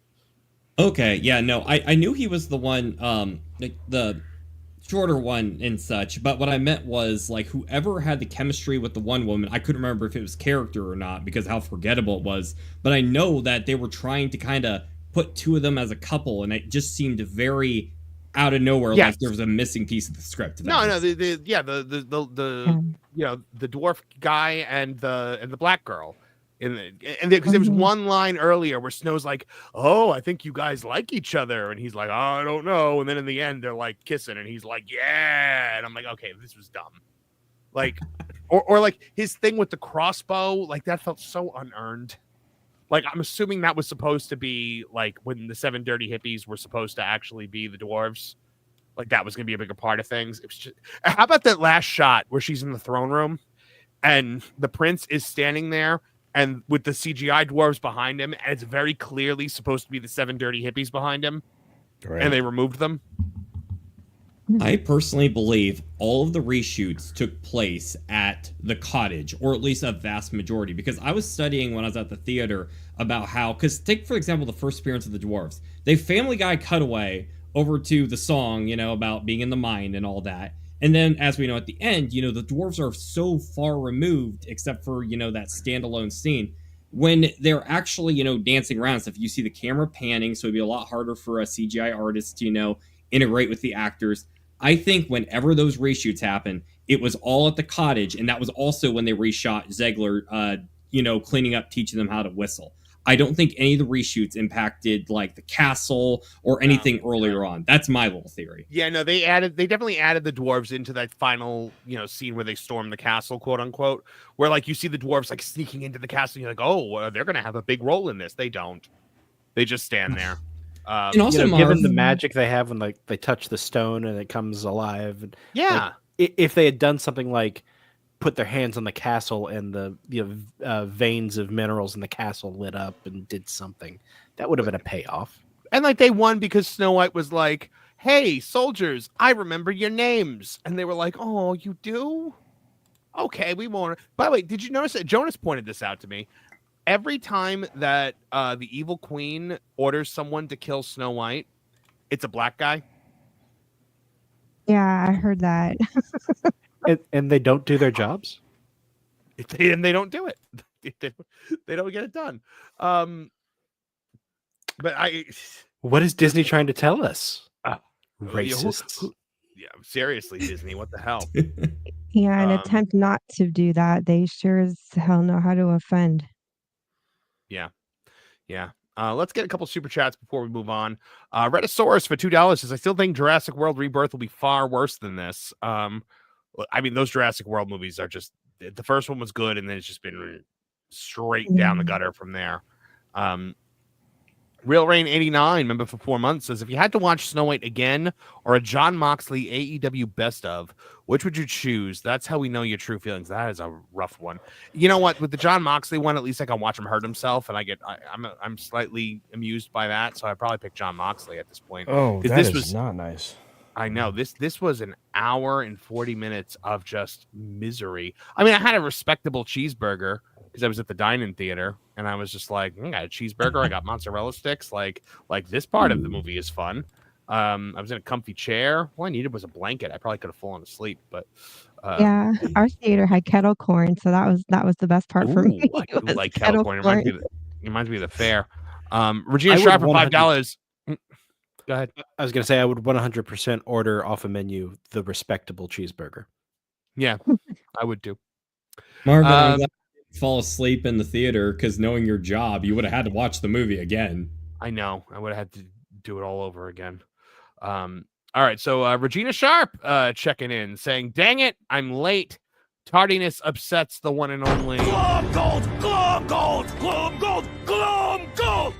Okay, yeah, no, I knew he was the one, the shorter one and such, but what I meant was, like, whoever had the chemistry with the one woman, I couldn't remember if it was character or not because how forgettable it was, but I know that they were trying to kind of put 2 of them as a couple, and it just seemed very out of nowhere, like there was a missing piece of the script. No, the dwarf guy and the black girl, and because there was one line earlier where Snow's like, "Oh, I think you guys like each other," and he's like, "Oh, I don't know," and then in the end they're like kissing, and he's like, "Yeah," and I'm like, "Okay, this was dumb." Like, or like his thing with the crossbow, like that felt so unearned. Like, I'm assuming that was supposed to be like when the 7 dirty hippies were supposed to actually be the dwarves. Like that was going to be a bigger part of things. It was just, how about that last shot where she's in the throne room and the prince is standing there and with the CGI dwarves behind him, and it's very clearly supposed to be the 7 dirty hippies behind him, and they removed them. I personally believe all of the reshoots took place at the cottage, or at least a vast majority, because I was studying when I was at the theater about how, because take, for example, the first appearance of the dwarves. They Family Guy cutaway over to the song, about being in the mine and all that. And then, as we know at the end, the dwarves are so far removed, except for, that standalone scene. When they're actually, dancing around and stuff, you see the camera panning, so it'd be a lot harder for a CGI artist to, integrate with the actors. I think whenever those reshoots happen, it was all at the cottage, and that was also when they reshot Zegler, cleaning up, teaching them how to whistle. I don't think any of the reshoots impacted like the castle or anything earlier on. That's my little theory. Yeah, no, they definitely added the dwarves into that final, scene where they storm the castle, quote unquote, where like you see the dwarves like sneaking into the castle. And you're like, oh, well, they're going to have a big role in this. They don't. They just stand there. And also, given the magic they have when they touch the stone and it comes alive. And, if they had done something like put their hands on the castle and the veins of minerals in the castle lit up and did something, that would have been a payoff. And like they won because Snow White was like, "Hey, soldiers, I remember your names," and they were like, "Oh, you do? Okay, we won't." By the way, did you notice that Jonas pointed this out to me? Every time that the evil queen orders someone to kill Snow White, it's a black guy. Yeah, I heard that. and they don't do their jobs? And they don't do it. They don't get it done. But what is Disney trying to tell us? Racists. Yeah, seriously, Disney, what the hell? Yeah, an attempt not to do that. They sure as hell know how to offend. Yeah. Let's get a couple super chats before we move on. Retosaurus for $2 says, "I still think Jurassic World Rebirth will be far worse than this." I mean, those Jurassic World movies are just, the first one was good, and then it's just been straight down the gutter from there. Real Rain 89, member for 4 months, says, "If you had to watch Snow White again or a John Moxley AEW best of, which would you choose? That's how we know your true feelings." That is a rough one. You know what? With the John Moxley one, at least I can watch him hurt himself, and I'm slightly amused by that. So I probably pick John Moxley at this point. Oh, this was not nice. I know this was an hour and 40 minutes of just misery. I mean, I had a respectable cheeseburger because I was at the dine-in theater, and I was just like, I got a cheeseburger, I got mozzarella sticks. Like this part of the movie is fun. I was in a comfy chair. All I needed was a blanket. I probably could have fallen asleep, but yeah, our theater had kettle corn, so that was the best part for me. I do like kettle corn. It reminds me of the fair. Regina Sharp for $5. Go ahead. I was going to say I would 100% order off a menu the respectable cheeseburger. Yeah, I would too. Marvin, I'm glad you didn't fall asleep in the theater because knowing your job, you would have had to watch the movie again. I know. I would have had to do it all over again. All right. So Regina Sharp checking in saying, dang it, I'm late. Tardiness upsets the one and only. Glom gold! Glom gold! Glom gold! Glom gold!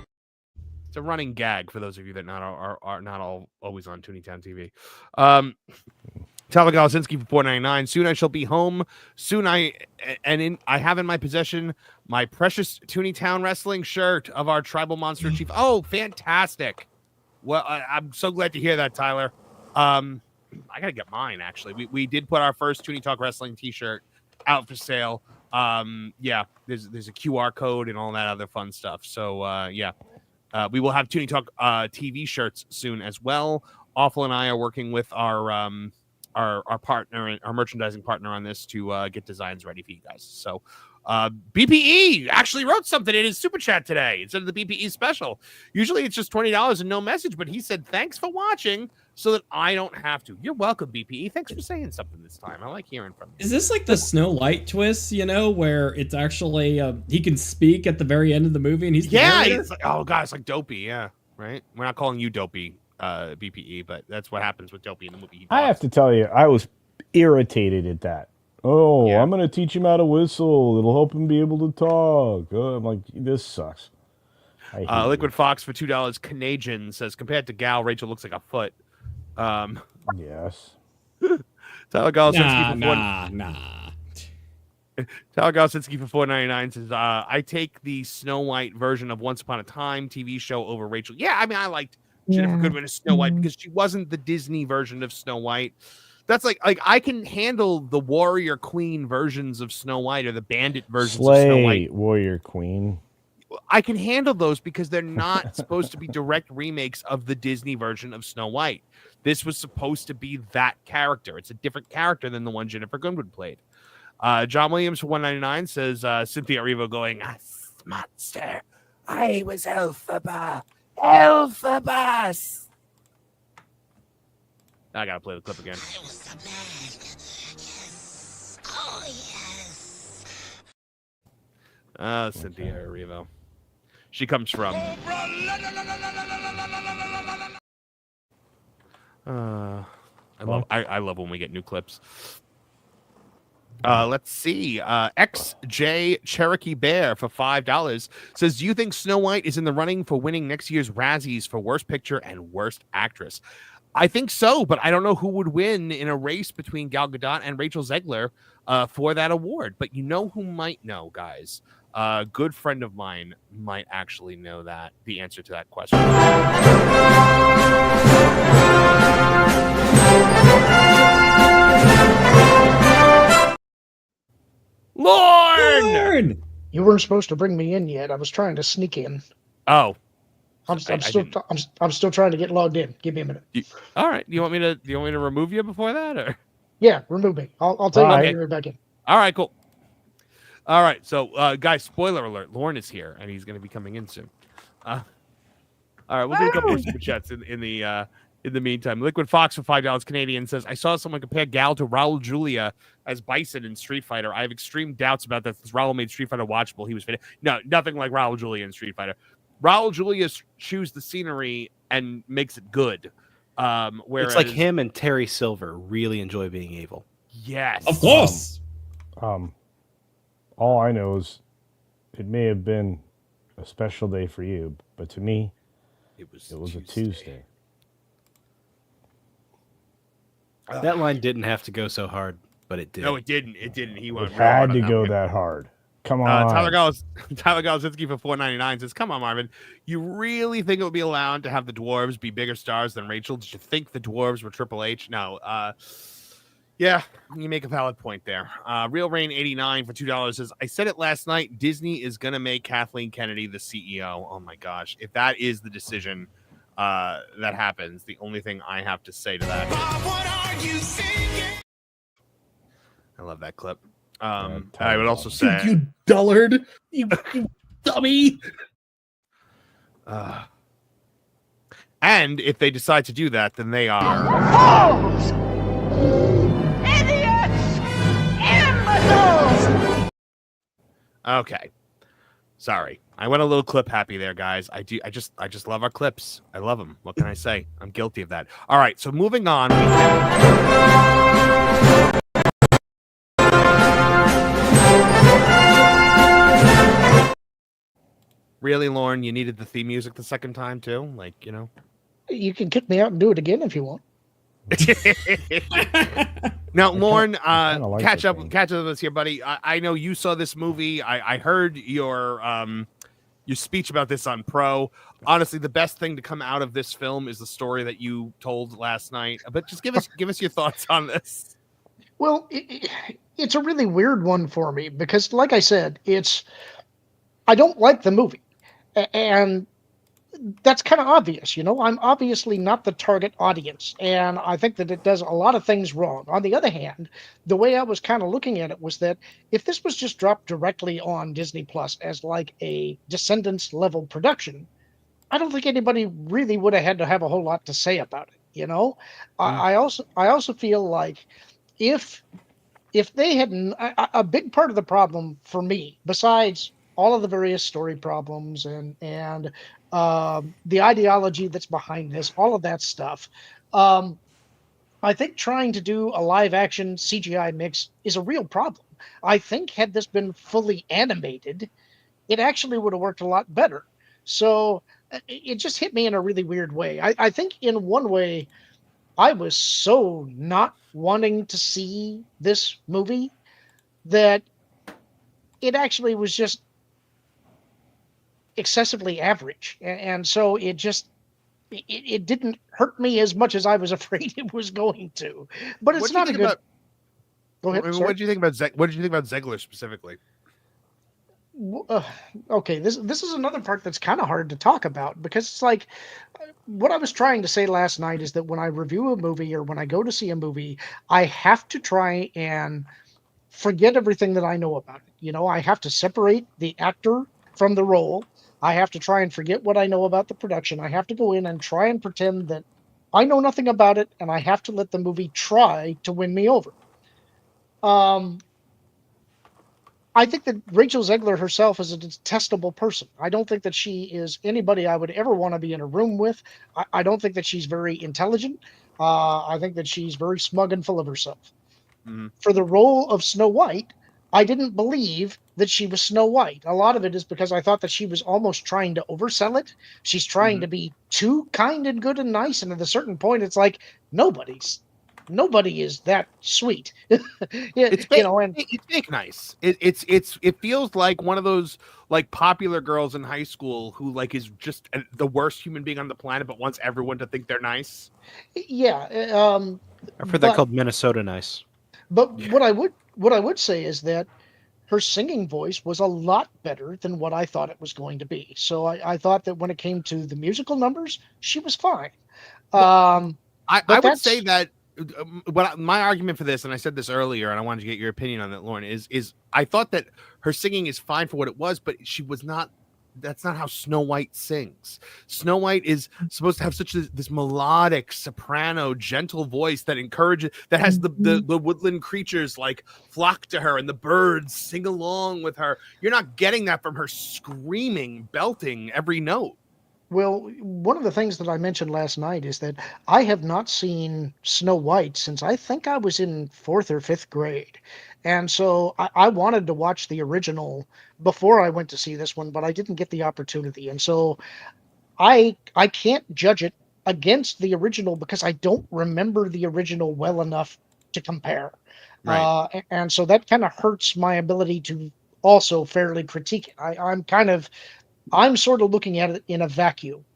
It's a running gag for those of you that are not all always on Tooney Town TV. Tyler Galasinski for $4.99. Soon I shall be home. Soon I have in my possession my precious Tooney Town wrestling shirt of our tribal monster chief. Oh, fantastic! Well, I'm so glad to hear that, Tyler. I gotta get mine actually. We did put our first Tooney Talk Wrestling T-shirt out for sale. Yeah, there's a QR code and all that other fun stuff. So yeah, we will have Tooney Talk TV shirts soon as well. Awful and I are working with our partner, our merchandising partner on this to get designs ready for you guys. So BPE actually wrote something in his super chat today instead of the BPE special. Usually it's just $20 and no message, but he said thanks for watching so that I don't have to. You're welcome, BPE. Thanks for saying something this time. I like hearing from you. Is this like the Snow White twist, where it's actually he can speak at the very end of the movie and he's it's like, oh god, it's like Dopey, yeah, right? We're not calling you Dopey, BPE, but that's what happens with Dopey in the movie. I have to tell you, I was irritated at that. Oh, yeah. I'm going to teach him how to whistle. It'll help him be able to talk. Oh, I'm like, this sucks. Liquid Fox for $2 Canadian says, compared to Gal, Rachel looks like a foot. Yes. Tyler Galasinski Nah. Tyler Galasinski for $4.99 says, I take the Snow White version of Once Upon a Time TV show over Rachel. Yeah, I mean, I liked Jennifer Goodwin as Snow White because she wasn't the Disney version of Snow White. That's like I can handle the warrior queen versions of Snow White or the bandit versions of Snow White. Warrior queen. I can handle those because they're not supposed to be direct remakes of the Disney version of Snow White. This was supposed to be that character. It's a different character than the one Jennifer Goodwin played. John Williams for $1.99 says Cynthia Erivo going, monster. I was Elphaba. Elphabas. I gotta play the clip again. I was the man. Yes. Oh, yes. Cynthia Erivo. She comes from. I love when we get new clips. Let's see. XJ Cherokee Bear for $5 says, do you think Snow White is in the running for winning next year's Razzies for Worst Picture and Worst Actress? I think so, but I don't know who would win in a race between Gal Gadot and Rachel Zegler for that award. But you know who might know, guys? A good friend of mine might actually know the answer to that question. Lorne! You weren't supposed to bring me in yet. I was trying to sneak in. Oh. I'm still trying to get logged in. Give me a minute. All right. Do you want me to remove you before that, or? Yeah, remove me. I'll tell you when you're back in. All right, cool. All right, so guys, spoiler alert: Lorne is here, and he's going to be coming in soon. All right, we'll do a couple more super chats in the meantime. Liquid Fox for $5 Canadian says, I saw someone compare Gal to Raul Julia as Bison in Street Fighter. I have extreme doubts about that since Raul made Street Fighter watchable. He was fit. No, nothing like Raul Julia in Street Fighter. Raul Julia chews the scenery and makes it good. Whereas it's like him and Terry Silver really enjoy being evil. Yes, of course. All I know is it may have been a special day for you, but to me, it was a Tuesday. That line didn't have to go so hard, but it did. No, it didn't. It didn't. He went. It had to go that hard. Come on. Tyler Galasinski for $4.99 says, come on, Marvin. You really think it would be allowed to have the Dwarves be bigger stars than Rachel? Did you think the Dwarves were Triple H? No. Yeah, you make a valid point there. Real Rain 89 for $2 says, I said it last night. Disney is going to make Kathleen Kennedy the CEO. Oh, my gosh. If that is the decision that happens, the only thing I have to say to that is, what are you singing? I love that clip. I would also say, you dullard, you dummy. And if they decide to do that, then they are Fools! Idiots! Imbeciles! Okay. Sorry. I went a little clip happy there, guys. I just love our clips. I love them. What can I say? I'm guilty of that. All right. So moving on. Really, Lauren, you needed the theme music the second time too? Like, you know? You can kick me out and do it again if you want. Now, Lauren, catch up with us here, buddy. I know you saw this movie. I heard your speech about this on Pro. Honestly, the best thing to come out of this film is the story that you told last night. But just give us your thoughts on this. Well, it's a really weird one for me because, like I said, I don't like the movie, and that's kind of obvious, you know. I'm obviously not the target audience, and I think that it does a lot of things wrong. On the other hand, the way I was kind of looking at it was that if this was just dropped directly on Disney Plus as like a Descendants level production, I don't think anybody really would have had to have a whole lot to say about it, you know. I also feel like if they hadn't, a big part of the problem for me, besides all of the various story problems and the ideology that's behind this, all of that stuff, I think trying to do a live action CGI mix is a real problem. I think had this been fully animated, it actually would have worked a lot better. So it just hit me in a really weird way. I think in one way, I was so not wanting to see this movie that it actually was just excessively average, and so it didn't hurt me as much as I was afraid it was going to. But it's not a good. Go ahead. What did you think about Zegler specifically? Okay, this is another part that's kind of hard to talk about because it's like what I was trying to say last night is that when I review a movie or when I go to see a movie, I have to try and forget everything that I know about it. You know, I have to separate the actor from the role. I have to try and forget what I know about the production. I have to go in and try and pretend that I know nothing about it, and I have to let the movie try to win me over. I think that Rachel Zegler herself is a detestable person. I don't think that she is anybody I would ever want to be in a room with. I don't think that she's very intelligent. I think that she's very smug and full of herself. Mm-hmm. For the role of Snow White, I didn't believe that she was Snow White. A lot of it is because I thought that she was almost trying to oversell it. She's trying to be too kind and good and nice, and at a certain point, it's like nobody is that sweet. It's fake, it's fake nice. It feels like one of those like popular girls in high school who like is just the worst human being on the planet, but wants everyone to think they're nice. Yeah, I've heard that called Minnesota nice. But what I would say is that her singing voice was a lot better than what I thought it was going to be. So I thought that when it came to the musical numbers, she was fine. I would say that my argument for this, and I said this earlier, and I wanted to get your opinion on that, Lauren, is I thought that her singing is fine for what it was, but she was not. That's not how Snow White sings. Snow White is supposed to have such this melodic, soprano, gentle voice that encourages, that has the woodland creatures like flock to her and the birds sing along with her. You're not getting that from her screaming, belting every note. Well, one of the things that I mentioned last night is that I have not seen Snow White since I think I was in 4th or 5th grade. And so I wanted to watch the original before I went to see this one, but I didn't get the opportunity. And so I can't judge it against the original because I don't remember the original well enough to compare. Right. And so that kind of hurts my ability to also fairly critique it. I'm sort of looking at it in a vacuum.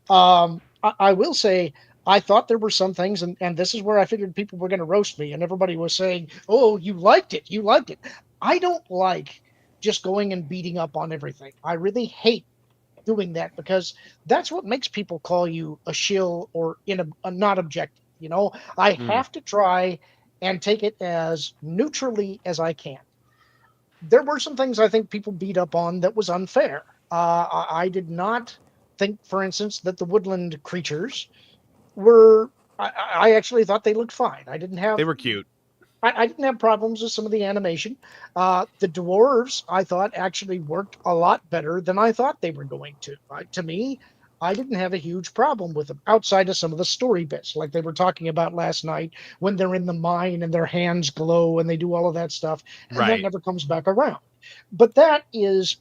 I will say, I thought there were some things, and this is where I figured people were going to roast me, and everybody was saying, oh, you liked it. I don't like just going and beating up on everything. I really hate doing that because that's what makes people call you a shill or not objective. You know, I have to try and take it as neutrally as I can. There were some things I think people beat up on that was unfair. I did not think, for instance, that the woodland creatures were. I actually thought they looked fine. They were cute. I didn't have problems with some of the animation. The dwarves, I thought, actually worked a lot better than I thought they were going to. To me, I didn't have a huge problem with them outside of some of the story bits, like they were talking about last night when they're in the mine and their hands glow and they do all of that stuff, and that Right. never comes back around. But that is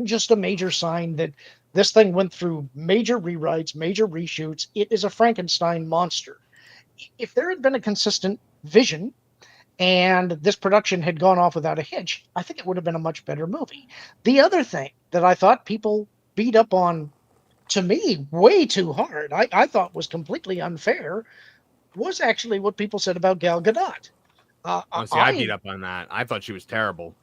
just a major sign that this thing went through major rewrites, major reshoots. It is a Frankenstein monster. If there had been a consistent vision and this production had gone off without a hitch, I think it would have been a much better movie. The other thing that I thought people beat up on, to me, way too hard, I thought was completely unfair, was actually what people said about Gal Gadot. I beat up on that. I thought she was terrible.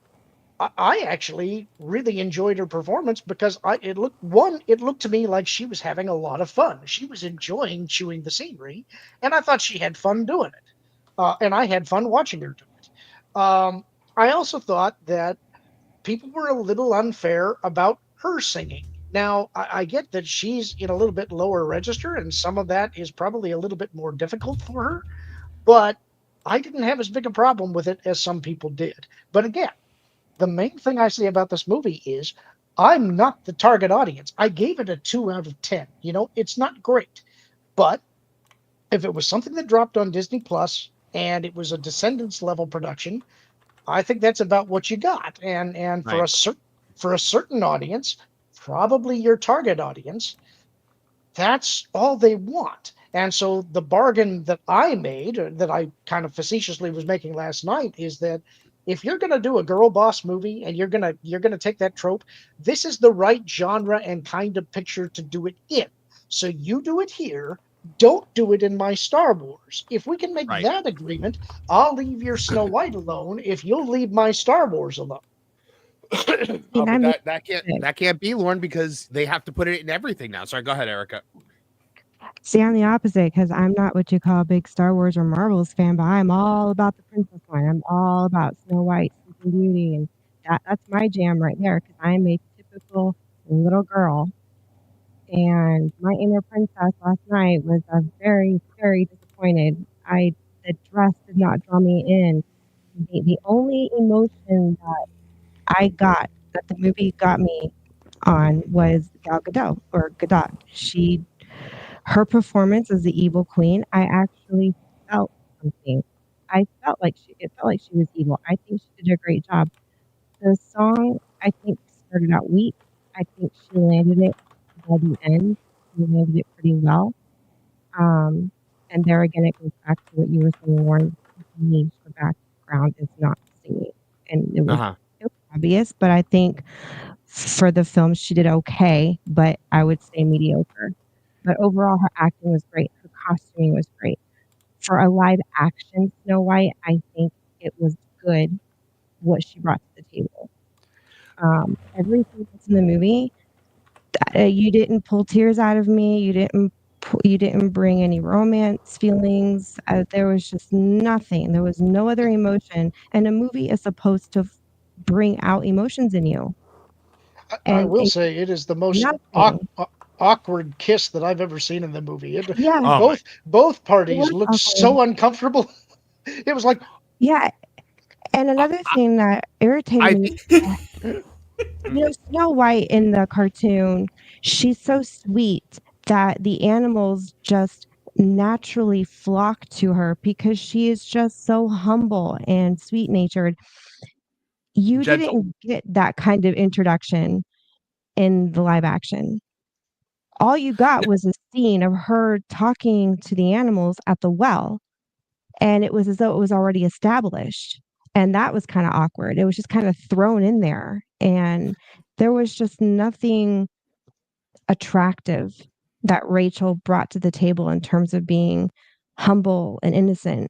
I actually really enjoyed her performance because it looked to me like she was having a lot of fun. She was enjoying chewing the scenery, and I thought she had fun doing it. And I had fun watching her do it. I also thought that people were a little unfair about her singing. Now, I get that she's in a little bit lower register, and some of that is probably a little bit more difficult for her, but I didn't have as big a problem with it as some people did. But again, the main thing I say about this movie is I'm not the target audience. I gave it a 2 out of 10. You know, it's not great. But if it was something that dropped on Disney Plus and it was a Descendants level production, I think that's about what you got. And for a certain audience, probably your target audience, that's all they want. And so the bargain that I made, or that I kind of facetiously was making last night, is that if you're going to do a girl boss movie and you're going to take that trope, this is the right genre and kind of picture to do it in. So you do it here. Don't do it in my Star Wars. If we can make that agreement, I'll leave your Snow White alone if you'll leave my Star Wars alone. But that can't be, Lauren, because they have to put it in everything now. Sorry, go ahead, Erica. See, I'm the opposite because I'm not what you call a big Star Wars or Marvels fan, but I'm all about the princess line. I'm all about Snow White, Sleeping Beauty, and that's my jam right there because I'm a typical little girl. And my inner princess last night was very, very disappointed. The dress did not draw me in. The only emotion that I got, that the movie got me on, was Gal Gadot, or Gadot. Her performance as the evil queen, I actually felt something. It felt like she was evil. I think she did a great job. The song, I think, started out weak. I think she landed it by the end. She landed it pretty well. And there again, it goes back to what you were saying, Warren. Her background is not singing, and it was obvious. But I think for the film, she did okay. But I would say mediocre. But overall, her acting was great. Her costuming was great. For a live action Snow White, I think it was good what she brought to the table. Everything that's in the movie, you didn't pull tears out of me. You didn't bring any romance feelings. There was just nothing. There was no other emotion. And a movie is supposed to bring out emotions in you. I will say it is the most awkward kiss that I've ever seen in the movie. Both parties looked so uncomfortable. It was like, yeah. And another thing that irritated me, Snow White in the cartoon, she's so sweet that the animals just naturally flock to her because she is just so humble and sweet natured. You didn't get that kind of introduction in the live action. All you got was a scene of her talking to the animals at the well, and it was as though it was already established. And that was kind of awkward. It was just kind of thrown in there, and there was just nothing attractive that Rachel brought to the table in terms of being humble and innocent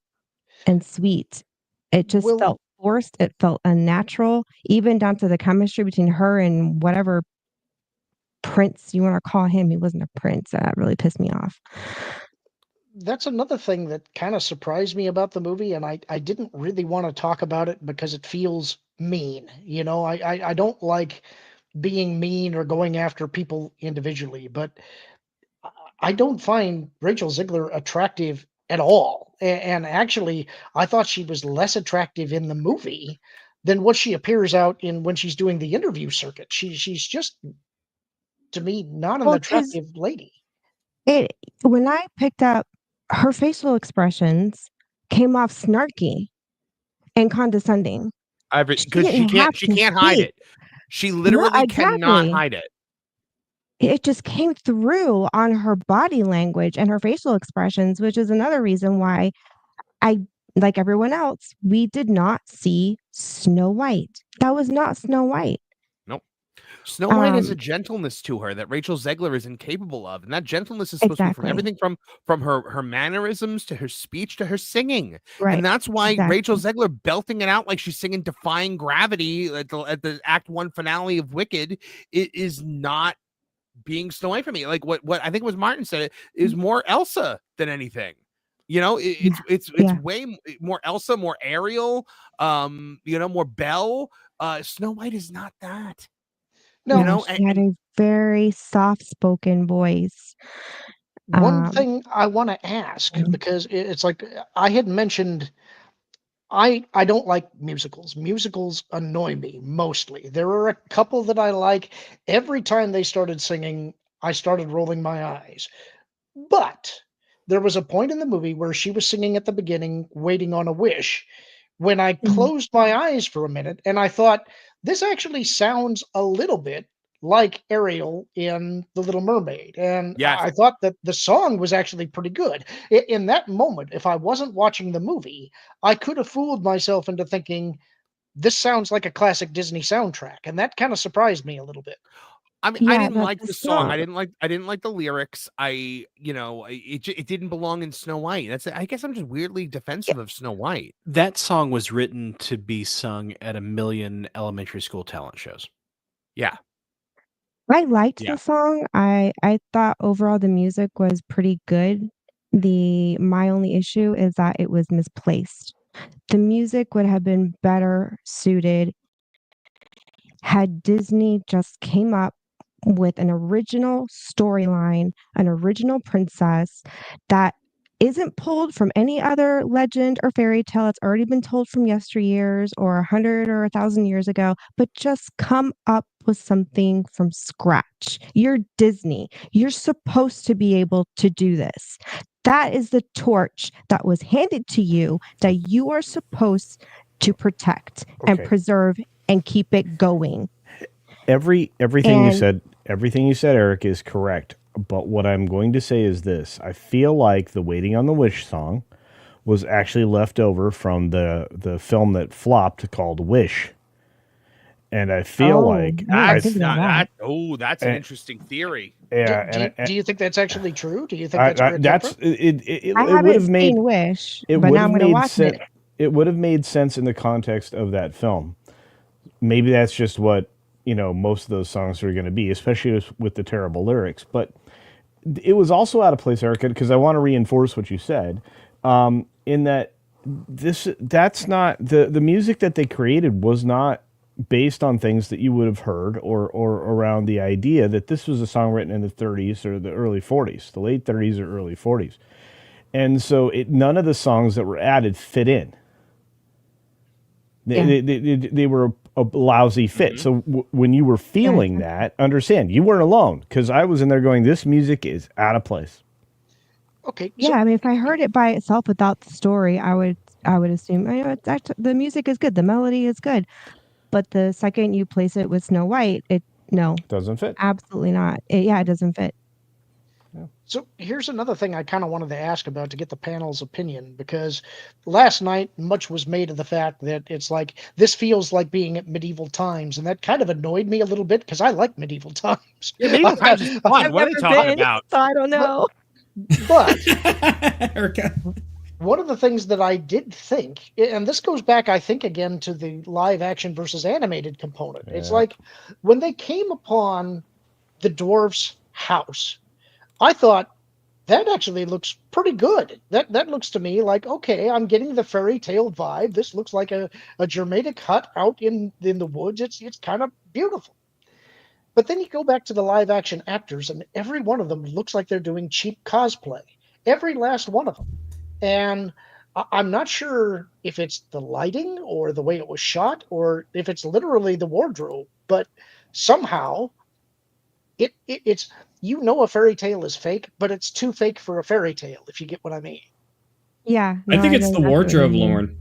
and sweet. It just felt forced. It felt unnatural, even down to the chemistry between her and whatever prince you want to call him. He wasn't a prince. That really pissed me off. That's another thing that kind of surprised me about the movie, and I didn't really want to talk about it because it feels mean. You know, I don't like being mean or going after people individually, but I don't find Rachel Ziegler attractive at all. And actually, I thought she was less attractive in the movie than what she appears out in when she's doing the interview circuit. She's just, to me, not an Well, 'cause attractive lady. when I picked up, her facial expressions came off snarky and condescending. Because she didn't have can't to hide speak. it. She literally cannot exactly. hide it. It just came through on her body language and her facial expressions, which is another reason why I, like everyone else, we did not see Snow White. That was not Snow White. Nope. Snow White has a Um, gentleness to her that Rachel Zegler is incapable of, and that gentleness is supposed to be from Exactly. everything from her mannerisms to her speech to her singing. Right. And that's why Exactly. Rachel Zegler belting it out like she's singing Defying Gravity at the Act 1 finale of Wicked is not being Snow White for me. Like what I think it was Martin said, it is more Elsa than anything. You know, it's way more Elsa, more Ariel, more Belle. Snow White is not that. No, You know, she had a very soft-spoken voice. One thing I want to ask, because it's like I had mentioned, I don't like musicals. Musicals annoy me mostly. There are a couple that I like. Every time they started singing, I started rolling my eyes. But there was a point in the movie where she was singing at the beginning, Waiting on a Wish, when I closed my eyes for a minute and I thought, this actually sounds a little bit like Ariel in The Little Mermaid. And Yes. I thought that the song was actually pretty good. In that moment, if I wasn't watching the movie, I could have fooled myself into thinking, this sounds like a classic Disney soundtrack. And that kind of surprised me a little bit. I mean, I Yeah, didn't but like the the song. I song didn't like the lyrics. It didn't belong in Snow White. I guess I'm just weirdly defensive of Snow White. That song was written to be sung at a million elementary school talent shows. Yeah. I liked Yeah. the song. I thought overall the music was pretty good. My only issue is that it was misplaced. The music would have been better suited had Disney just came up with an original storyline, an original princess that isn't pulled from any other legend or fairy tale. It's already been told from yesteryears or 100 or 1,000 years ago, but just come up with something from scratch. You're Disney. You're supposed to be able to do this. That is the torch that was handed to you that you are supposed to protect and Okay. preserve and keep it going. Everything you And- said, Eric, is correct. But what I'm going to say is this: I feel like the "Waiting on the Wish" song was actually left over from the film that flopped called Wish, and I feel like That's an And- interesting theory. yeah, Do you think that's actually true? Do you think that's where it came that's from? it I would haven't have made seen Wish, it but would now I'm have going to made watch sense. it. It would have made sense in the context of that film. Maybe that's just what most of those songs are going to be, especially with the terrible lyrics. But it was also out of place, Erica, because I want to reinforce what you said. In that that's not the music that they created was not based on things that you would have heard or around the idea that this was a song written in the 30s or the early 40s, the late 30s or early 40s. And so none of the songs that were added fit in. They were a lousy fit. So when you were feeling that, understand, you weren't alone, because I was in there going, this music is out of place. Okay. Yeah, I mean, if I heard it by itself without the story, I would assume it's actually, the music is good, the melody is good, but the second you place it with Snow White, it doesn't fit. Absolutely not. It doesn't fit. So here's another thing I kind of wanted to ask about to get the panel's opinion, because last night much was made of the fact that it's like, this feels like being at medieval times, and that kind of annoyed me a little bit because I like medieval times. Yeah, medieval times is fun. What are they talking about? So I don't know. But one of the things that I did think, and this goes back, I think, again to the live action versus animated component. It's like when they came upon the dwarves' house, I thought that actually looks pretty good. That looks to me like, okay, I'm getting the fairy tale vibe. This looks like a Germanic hut out in the woods. It's kind of beautiful. But then you go back to the live action actors, and every one of them looks like they're doing cheap cosplay. Every last one of them. And I'm not sure if it's the lighting or the way it was shot or if it's literally the wardrobe, but somehow it's a fairy tale is fake, but it's too fake for a fairy tale, if you get what I mean. Yeah. I think it's know the exactly what wardrobe, you mean. Lauren.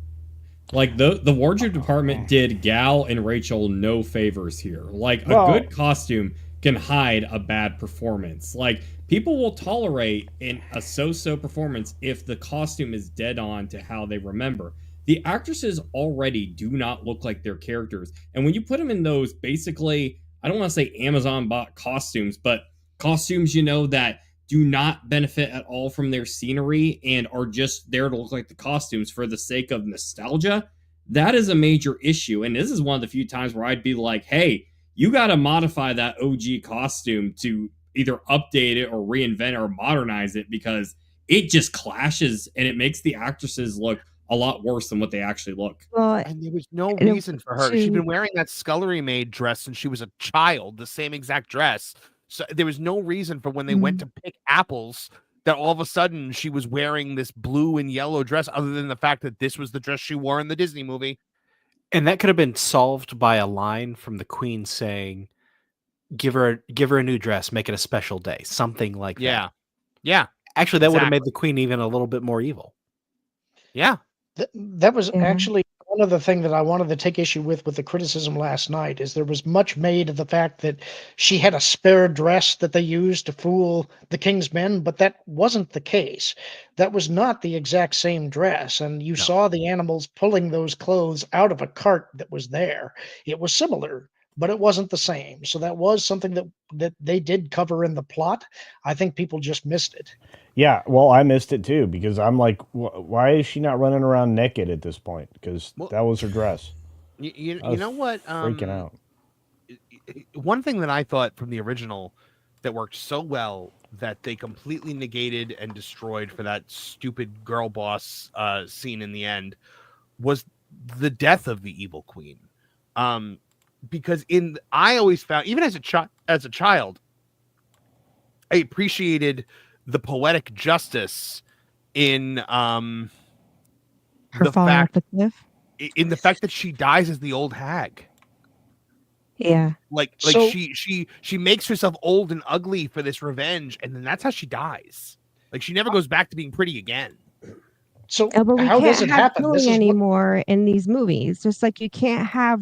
Like the wardrobe department did Gal and Rachel no favors here. Like a good costume can hide a bad performance. Like people will tolerate a so-so performance if the costume is dead on to how they remember. The actresses already do not look like their characters. And when you put them in those basically, I don't want to say Amazon bought costumes, but costumes, that do not benefit at all from their scenery and are just there to look like the costumes for the sake of nostalgia, that is a major issue. And this is one of the few times where I'd be like, hey, you got to modify that OG costume to either update it or reinvent it or modernize it, because it just clashes and it makes the actresses look a lot worse than what they actually look. Well, And there was no reason for her. She'd been wearing that scullery maid dress since she was a child, the same exact dress. So there was no reason for when they went to pick apples that all of a sudden she was wearing this blue and yellow dress, other than the fact that this was the dress she wore in the Disney movie. And that could have been solved by a line from the Queen saying, give her a new dress, make it a special day, something like that. Yeah. Actually, that would have made the Queen even a little bit more evil. Yeah. That was actually one of the things that I wanted to take issue with the criticism last night, is there was much made of the fact that she had a spare dress that they used to fool the king's men, but that wasn't the case. That was not the exact same dress, and you saw the animals pulling those clothes out of a cart that was there. It was similar, but it wasn't the same. So that was something that they did cover in the plot. I think people just missed it. Yeah, well, I missed it too, because I'm like, why is she not running around naked at this point? Because that was her dress. You know what? Freaking out. One thing that I thought from the original that worked so well that they completely negated and destroyed for that stupid girl boss scene in the end was the death of the evil queen. Because I always found, even as a child, I appreciated the poetic justice in her falling off the cliff. In the fact that she dies as the old hag. Yeah. So, she makes herself old and ugly for this revenge, and then that's how she dies. Like, she never goes back to being pretty again. So but we how can't does it have happen? bullying anymore in these movies. Just like you can't have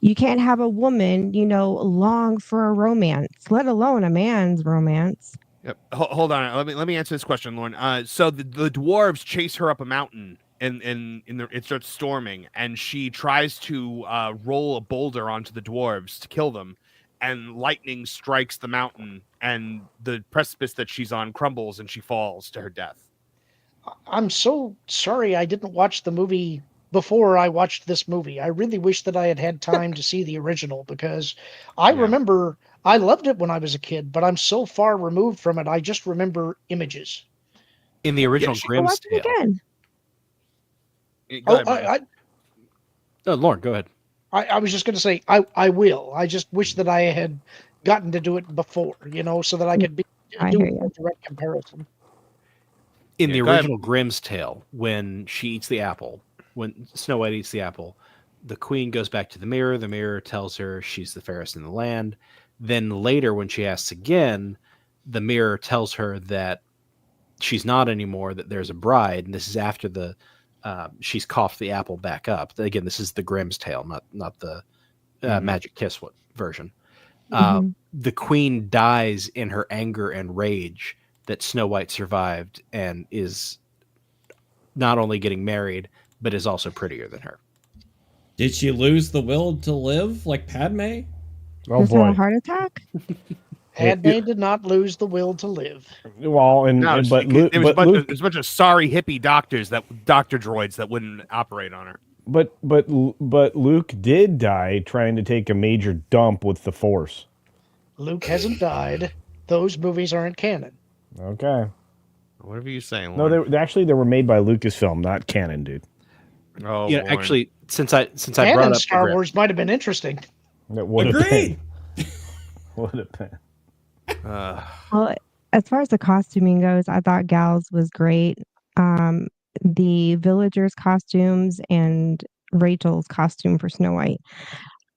you can't have a woman, long for a romance, let alone a man's romance. Yep. Hold on. Let me answer this question, Lauren. So the dwarves chase her up a mountain, and it starts storming, and she tries to roll a boulder onto the dwarves to kill them, and lightning strikes the mountain, and the precipice that she's on crumbles, and she falls to her death. I'm so sorry I didn't watch the movie before I watched this movie. I really wish that I had time to see the original, because I remember I loved it when I was a kid, but I'm so far removed from it. I just remember images. In the original Grimm's Tale. Again. Lauren, go ahead. I was just going to say, I will. I just wish that I had gotten to do it before, so that I could do a direct comparison. In the original Grimm's Tale, when she eats the apple, when Snow White eats the apple, the queen goes back to the mirror tells her she's the fairest in the land. Then later, when she asks again, the mirror tells her that she's not anymore, that there's a bride, and this is after she's coughed the apple back up. Again, this is the Grimm's Tale, not the Magic Kiss version. The queen dies in her anger and rage that Snow White survived and is not only getting married, but is also prettier than her. Did she lose the will to live like Padme? Oh boy. A heart attack? Padme did not lose the will to live. Well, but there was a bunch of sorry hippie doctor droids that wouldn't operate on her. But Luke did die trying to take a major dump with the Force. Luke hasn't died. Those movies aren't canon. Okay. Whatever you say. No, they were made by Lucasfilm, not canon, dude. Oh, yeah. Lauren. Actually, since I canon brought up Star Wars might have been interesting. It would have been. Would have been. Well, as far as the costuming goes, I thought Gal's was great. the villagers' costumes and Rachel's costume for Snow White,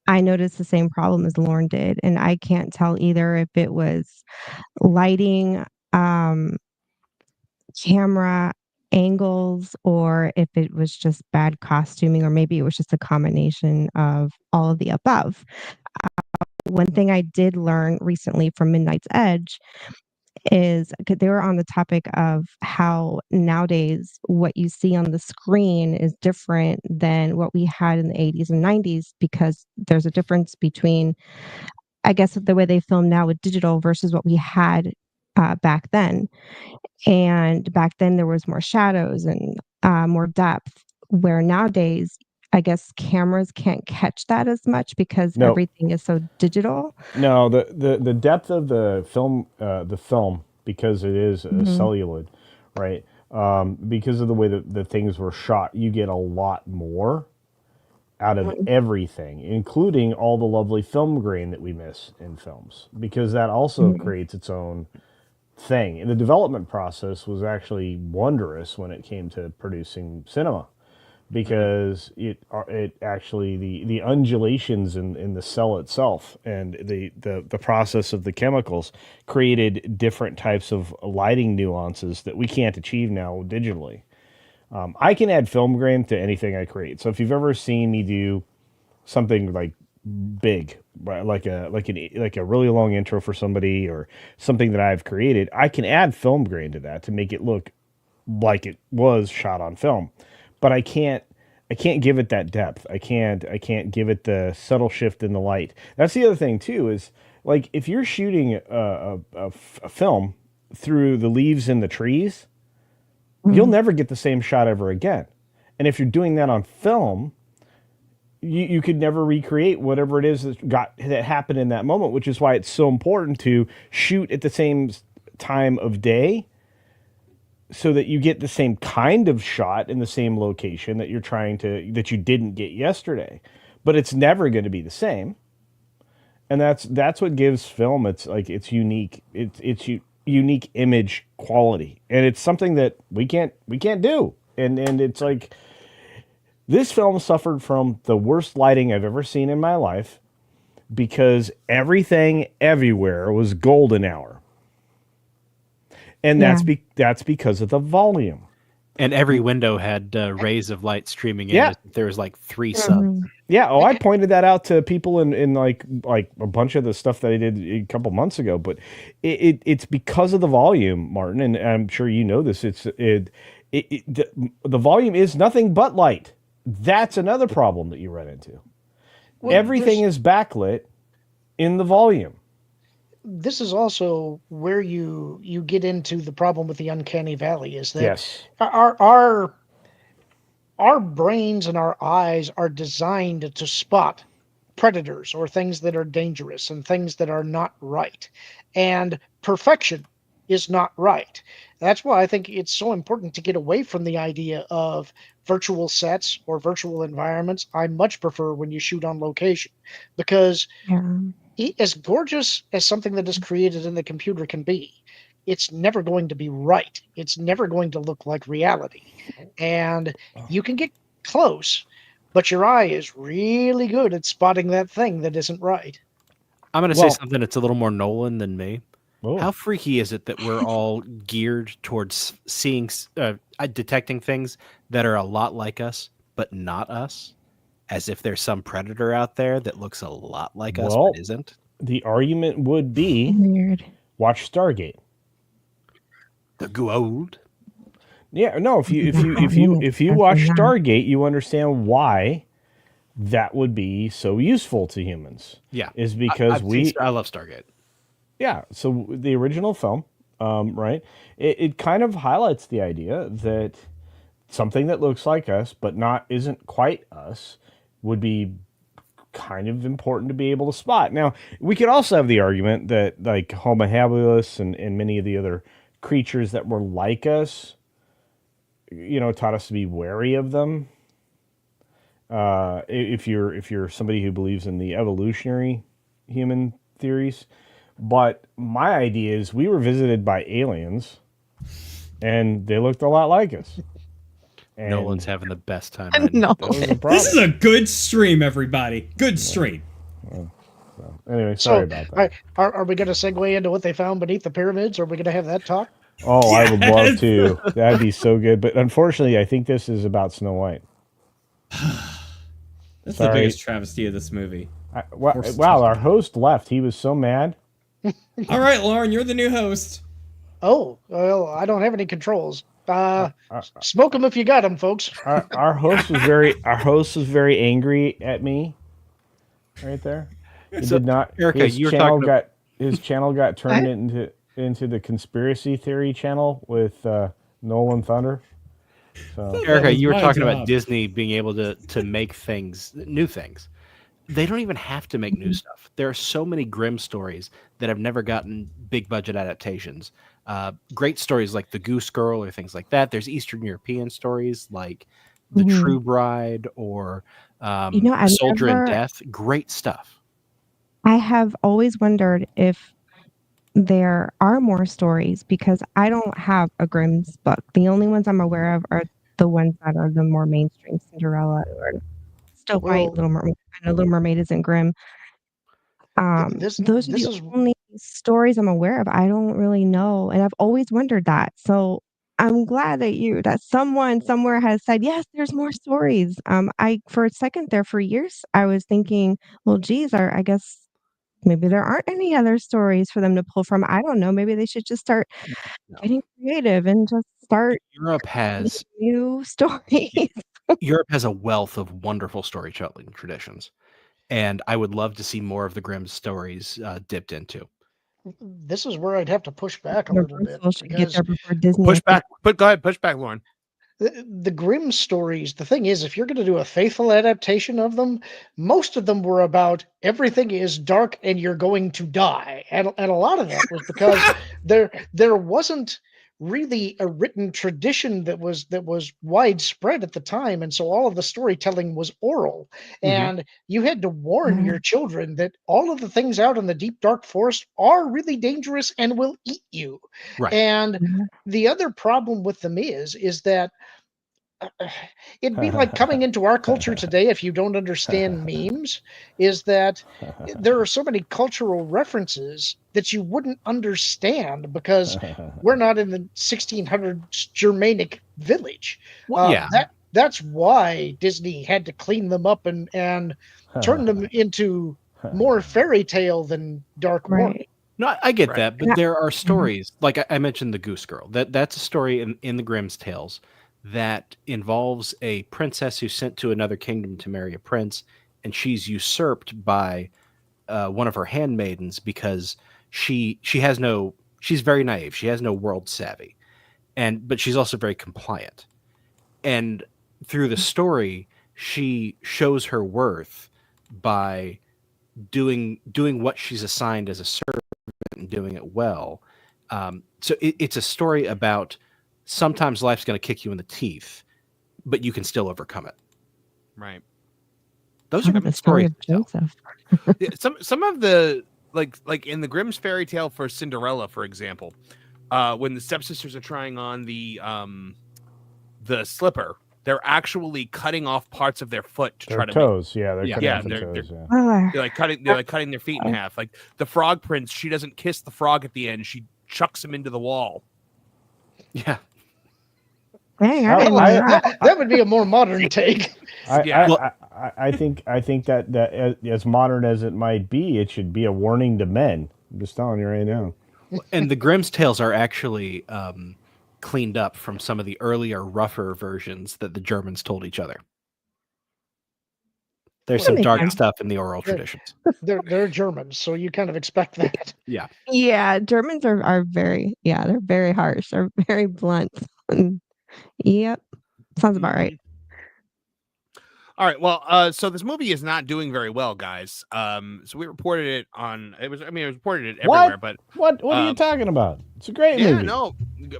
I noticed the same problem as Lauren did, and I can't tell either if it was lighting, camera angles, or if it was just bad costuming, or maybe it was just a combination of all of the above. One thing I did learn recently from Midnight's Edge is they were on the topic of how nowadays what you see on the screen is different than what we had in the 80s and 90s, because there's a difference between, I guess, the way they film now with digital versus what we had back then. And back then there was more shadows and more depth, where nowadays I guess cameras can't catch that as much because everything is so digital. No, the depth of the film, because it is a celluloid, right? Because of the way that the things were shot, you get a lot more out of everything, including all the lovely film grain that we miss in films, because that also creates its own thing. And the development process was actually wondrous when it came to producing cinema, because it actually the undulations in the cell itself and the process of the chemicals created different types of lighting nuances that we can't achieve now digitally. I can add film grain to anything I create. So if you've ever seen me do something like big, right, like a really long intro for somebody or something that I've created, I can add film grain to that to make it look like it was shot on film. But I can't give it that depth. I can't give it the subtle shift in the light. That's the other thing too, is like if you're shooting a film through the leaves in the trees, you'll never get the same shot ever again. And if you're doing that on film, you could never recreate whatever it is that happened in that moment, which is why it's so important to shoot at the same time of day, so that you get the same kind of shot in the same location that you didn't get yesterday. But it's never going to be the same. And that's what gives film its unique unique image quality. And it's something that we can't do. And it's like, this film suffered from the worst lighting I've ever seen in my life, because everything everywhere was golden hour. And that's because of the volume. And every window had rays of light streaming in. There was like 3 subs. Yeah. Oh, I pointed that out to people in like a bunch of the stuff that I did a couple months ago. But it's because of the volume, Martin, and I'm sure you know this. The volume is nothing but light. That's another problem that you run into. Well, everything is backlit in the volume. This is also where you get into the problem with the uncanny valley, is that our brains and our eyes are designed to spot predators or things that are dangerous and things that are not right. And perfection is not right. That's why I think it's so important to get away from the idea of virtual sets or virtual environments. I much prefer when you shoot on location, because as gorgeous as something that is created in the computer can be, it's never going to be right. It's never going to look like reality. And you can get close, but your eye is really good at spotting that thing that isn't right. I'm going to say something that's a little more Nolan than me. How freaky is it that we're all geared towards seeing, detecting things that are a lot like us, but not us? As if there's some predator out there that looks a lot like us, but isn't. The argument would be, watch Stargate. The gold. Yeah, no. If you watch Stargate, you understand why that would be so useful to humans. Yeah, is because I love Stargate. Yeah, so the original film, right? It kind of highlights the idea that something that looks like us but isn't quite us would be kind of important to be able to spot. Now, we could also have the argument that like Homo habilis and many of the other creatures that were like us, taught us to be wary of them. If you're somebody who believes in the evolutionary human theories. But my idea is we were visited by aliens and they looked a lot like us. And Nolan's having the best time. No. This is a good stream, everybody. Good stream. Anyway, sorry about that. Are we going to segue into what they found beneath the pyramids? Or are we going to have that talk? Oh, I would love to. That'd be so good. But unfortunately, I think this is about Snow White. That's the biggest travesty of this movie. Wow, our host left. He was so mad. All right, Lauren, you're the new host. Oh, well, I don't have any controls. Smoke them if you got them, folks. Our host was very angry at me. Right there. He did not. Erica, his you were channel talking got his channel got turned into the conspiracy theory channel with Nolan Thunder. So Erica, you were talking about Disney being able to make new things. They don't even have to make new stuff. There are so many Grimm stories that have never gotten big budget adaptations. Great stories like The Goose Girl or things like that. There's Eastern European stories like The True Bride or Soldier in Death. Great stuff. I have always wondered if there are more stories because I don't have a Grimm's book. The only ones I'm aware of are the ones that are the more mainstream, Cinderella or Snow White, Little Mermaid. I know Little Mermaid isn't Grimm. Those are the only stories I'm aware of. I don't really know, and I've always wondered that. So I'm glad that someone somewhere has said yes. There's more stories. I for a second there for years I was thinking, well, geez, I guess maybe there aren't any other stories for them to pull from. I don't know. Maybe they should just start getting creative and just start. Europe has new stories. Europe has a wealth of wonderful storytelling traditions, and I would love to see more of the Grimm stories dipped into. This is where I'd have to push back a little bit. Get there before Disney. Push back. Go ahead. Push back, Lauren. The Grimm stories, the thing is, if you're going to do a faithful adaptation of them, most of them were about everything is dark and you're going to die. And a lot of that was because there wasn't really a written tradition that was widespread at the time, and so all of the storytelling was oral, and you had to warn your children that all of the things out in the deep dark forest are really dangerous and will eat you. Right. And the other problem with them is that it'd be like coming into our culture today, if you don't understand memes, is that there are so many cultural references that you wouldn't understand because we're not in the 1600s Germanic village. That's why Disney had to clean them up and turn them into more fairy tale than dark warning. No, I get that, but there are stories like I mentioned the Goose Girl. That's a story in the Grimm's tales that involves a princess who's sent to another kingdom to marry a prince, and she's usurped by one of her handmaidens because she's very naive. She has no world savvy, but she's also very compliant. And through the story, she shows her worth by doing what she's assigned as a servant and doing it well. So it's a story about sometimes life's going to kick you in the teeth, but you can still overcome it. Right. Those are good stories. Some of the like in the Grimm's fairy tale for Cinderella, for example, when the stepsisters are trying on the slipper, they're actually cutting off parts of their foot to try to toes. They're cutting off their toes. They're like cutting their feet in half. Like the frog prince, she doesn't kiss the frog at the end; she chucks him into the wall. Yeah. Dang, that would be a more modern take. I think that as modern as it might be, it should be a warning to men. I'm just telling you right now. And the Grimm's tales are actually cleaned up from some of the earlier, rougher versions that the Germans told each other. There's some dark stuff in the oral traditions. They're Germans, so you kind of expect that. Yeah. Yeah, Germans are very they're very harsh. They're very blunt. Yep. Sounds about right. All right. Well, so this movie is not doing very well, guys. So we reported it on. It was reported everywhere. But what are you talking about? It's a great movie. Yeah, no.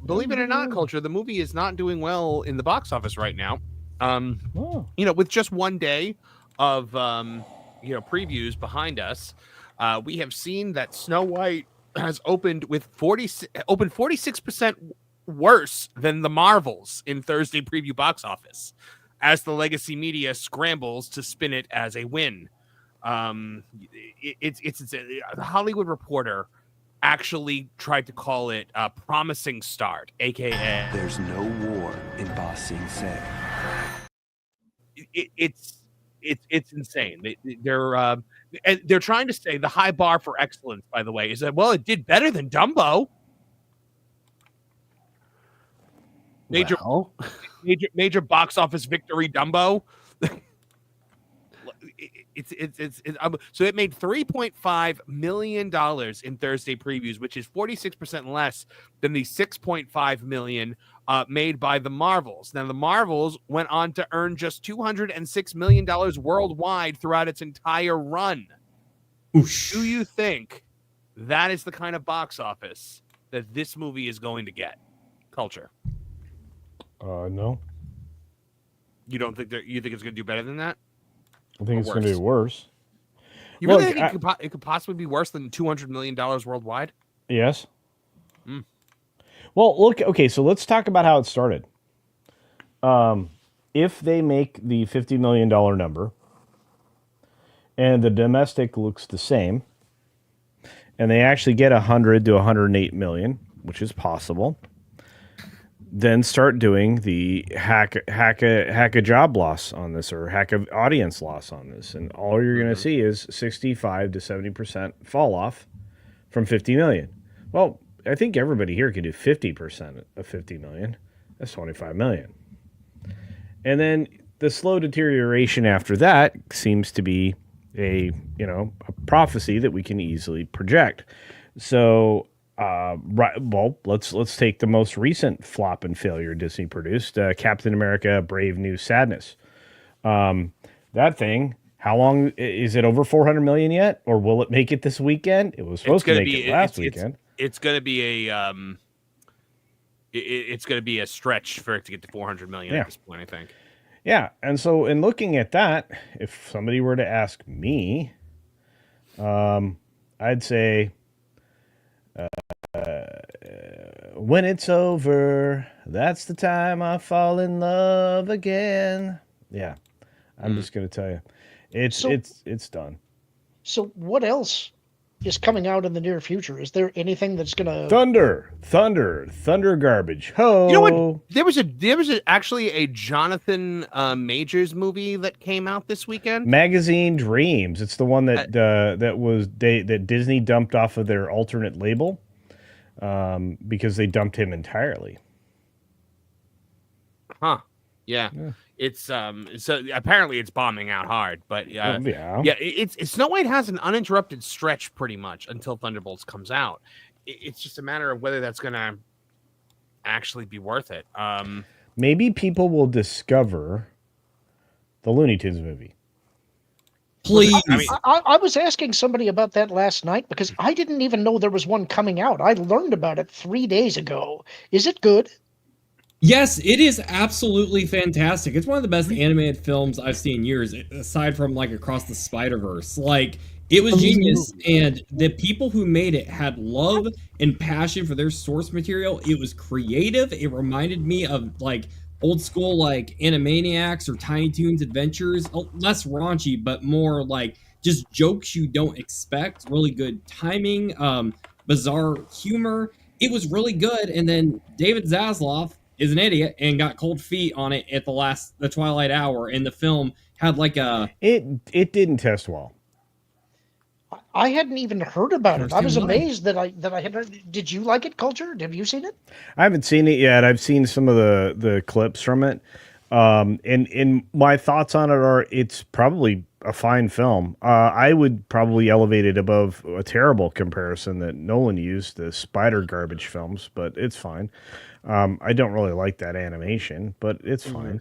Believe it or not, culture. The movie is not doing well in the box office right now. With just one day of previews behind us, we have seen that Snow White has opened with 46% worse than the Marvels in Thursday preview box office, as the legacy media scrambles to spin it as a win. It's the Hollywood Reporter actually tried to call it a promising start, aka there's no war in Ba Sing Se. It's insane. They're trying to say the high bar for excellence, by the way, is that, well, it did better than Dumbo. Major box office victory, Dumbo. So it made $3.5 million in Thursday previews, which is 46% less than the $6.5 million made by the Marvels. Now, the Marvels went on to earn just $206 million worldwide throughout its entire run. Oosh. Do you think that is the kind of box office that this movie is going to get? Culture. No. You don't think you think it's going to do better than that? I think it's going to be worse. You really think it could possibly be worse than $200 million worldwide? Yes. Well, look, okay, so let's talk about how it started. If they make the $50 million number and the domestic looks the same, and they actually get 100 to 108 million, which is possible, then start doing the hack a job loss on this, or hack a audience loss on this, and all you're going to see is 65 to 70% fall off from 50 million. Well, I think everybody here can do 50% of 50 million. That's 25 million. And then the slow deterioration after that seems to be a prophecy that we can easily project. So let's take the most recent flop and failure Disney produced, Captain America: Brave New Sadness. That thing, how long is it? Over 400 million yet, or will it make it this weekend? It was supposed to make it last weekend. It's going to be it's going to be a stretch for it to get to 400 million at this point, I think. Yeah, and so in looking at that, if somebody were to ask me, I'd say, when it's over, that's the time I fall in love again. Yeah, I'm just going to tell you, it's done. So what else is coming out in the near future? Is there anything that's going to thunder garbage? Ho! You know what? There was actually a Jonathan Majors movie that came out this weekend. Magazine Dreams. It's the one that that Disney dumped off of their alternate label because they dumped him entirely. Huh? Yeah. It's so apparently it's bombing out hard, but it's Snow White has an uninterrupted stretch pretty much until Thunderbolts comes out. It's just a matter of whether that's going to actually be worth it. Maybe people will discover the Looney Tunes movie. Please. I was asking somebody about that last night because I didn't even know there was one coming out. I learned about it 3 days ago. Is it good? Yes, it is absolutely fantastic. It's one of the best animated films I've seen in years, aside from like Across the Spider-Verse. Like, it was genius, and the people who made it had love and passion for their source material. It was creative. It reminded me of like old school like Animaniacs or Tiny Toons Adventures. Less raunchy, but more like just jokes you don't expect. Really good timing, bizarre humor. It was really good. And then David Zaslav is an idiot and got cold feet on it at the Twilight Hour, and the film had like a it didn't test well. I hadn't even heard about it. I was amazed that I had heard. Did you like it, Culture? Have you seen it? I haven't seen it yet. I've seen some of the clips from it. And my thoughts on it are it's probably a fine film. I would probably elevate it above a terrible comparison that Nolan used, the spider garbage films, but it's fine. I don't really like that animation, but it's fine.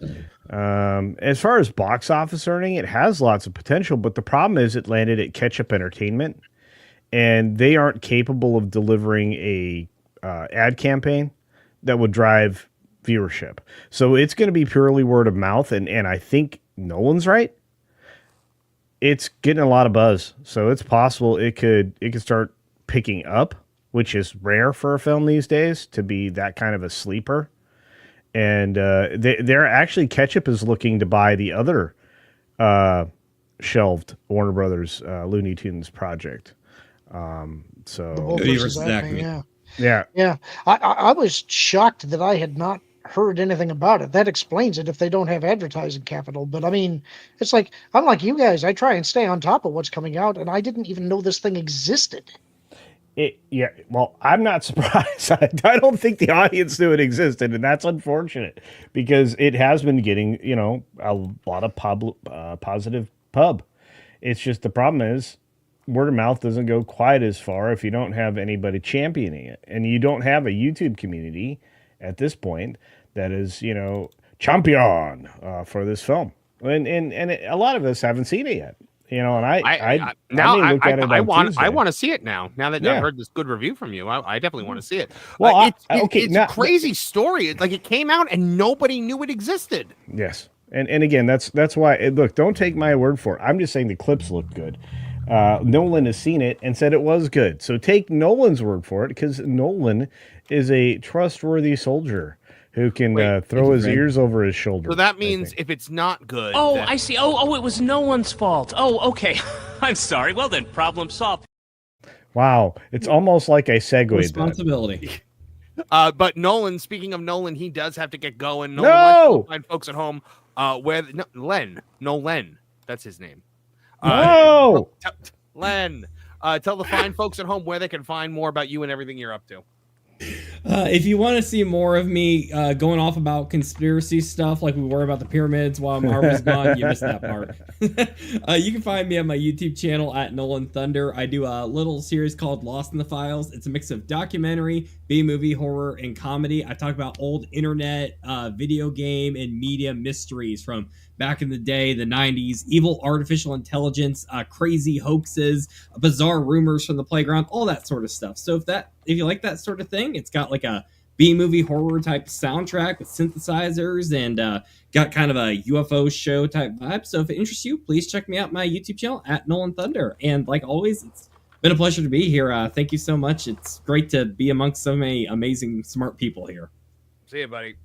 As far as box office earning, it has lots of potential, but the problem is it landed at Ketchup Entertainment, and they aren't capable of delivering a ad campaign that would drive viewership. So it's going to be purely word of mouth, and I think Nolan's right. It's getting a lot of buzz, so it's possible it could start picking up which is rare for a film these days to be that kind of a sleeper. And they're actually, Ketchup is looking to buy the other shelved Warner Brothers Looney Tunes project. So yeah. I was shocked that I had not heard anything about it. That explains it if they don't have advertising capital. But I mean, it's like, I'm like you guys. I try and stay on top of what's coming out, and I didn't even know this thing existed. Well, I'm not surprised. I don't think the audience knew it existed, and that's unfortunate because it has been getting, a lot of positive pub. It's just the problem is word of mouth doesn't go quite as far if you don't have anybody championing it, and you don't have a YouTube community at this point that is, champion for this film, and a lot of us haven't seen it yet. And I want to see it now. Now that I've heard this good review from you, I definitely want to see it. Well, it's a crazy story. It's like it came out and nobody knew it existed. Yes, and again, that's why. Look, don't take my word for it. I'm just saying the clips look good. Nolan has seen it and said it was good. So take Nolan's word for it, because Nolan is a trustworthy soldier who can throw his ears over his shoulder. So that means if it's not good... Oh, I see. Oh, it was no one's fault. Oh, okay. I'm sorry. Well then, problem solved. Wow. It's almost like I segued responsibility. But Nolan, speaking of Nolan, he does have to get going. Nolan find folks at home Nolan. That's his name. Len. Tell the fine folks at home where they can find more about you and everything you're up to. If you want to see more of me going off about conspiracy stuff like we were about the pyramids while Marvin's gone, you missed that part. You can find me on my YouTube channel at Nolan Thunder. I do a little series called Lost in the Files. It's a mix of documentary, B-movie, horror, and comedy. I talk about old internet, video game, and media mysteries from back in the day, the 90s, evil artificial intelligence, crazy hoaxes, bizarre rumors from the playground, all that sort of stuff. So if you like that sort of thing, it's got like a B-movie horror type soundtrack with synthesizers and got kind of a UFO show type vibe. So if it interests you, please check me out my YouTube channel at Nolan Thunder. And like always, it's been a pleasure to be here. Thank you so much. It's great to be amongst so many amazing, smart people here. See you, buddy.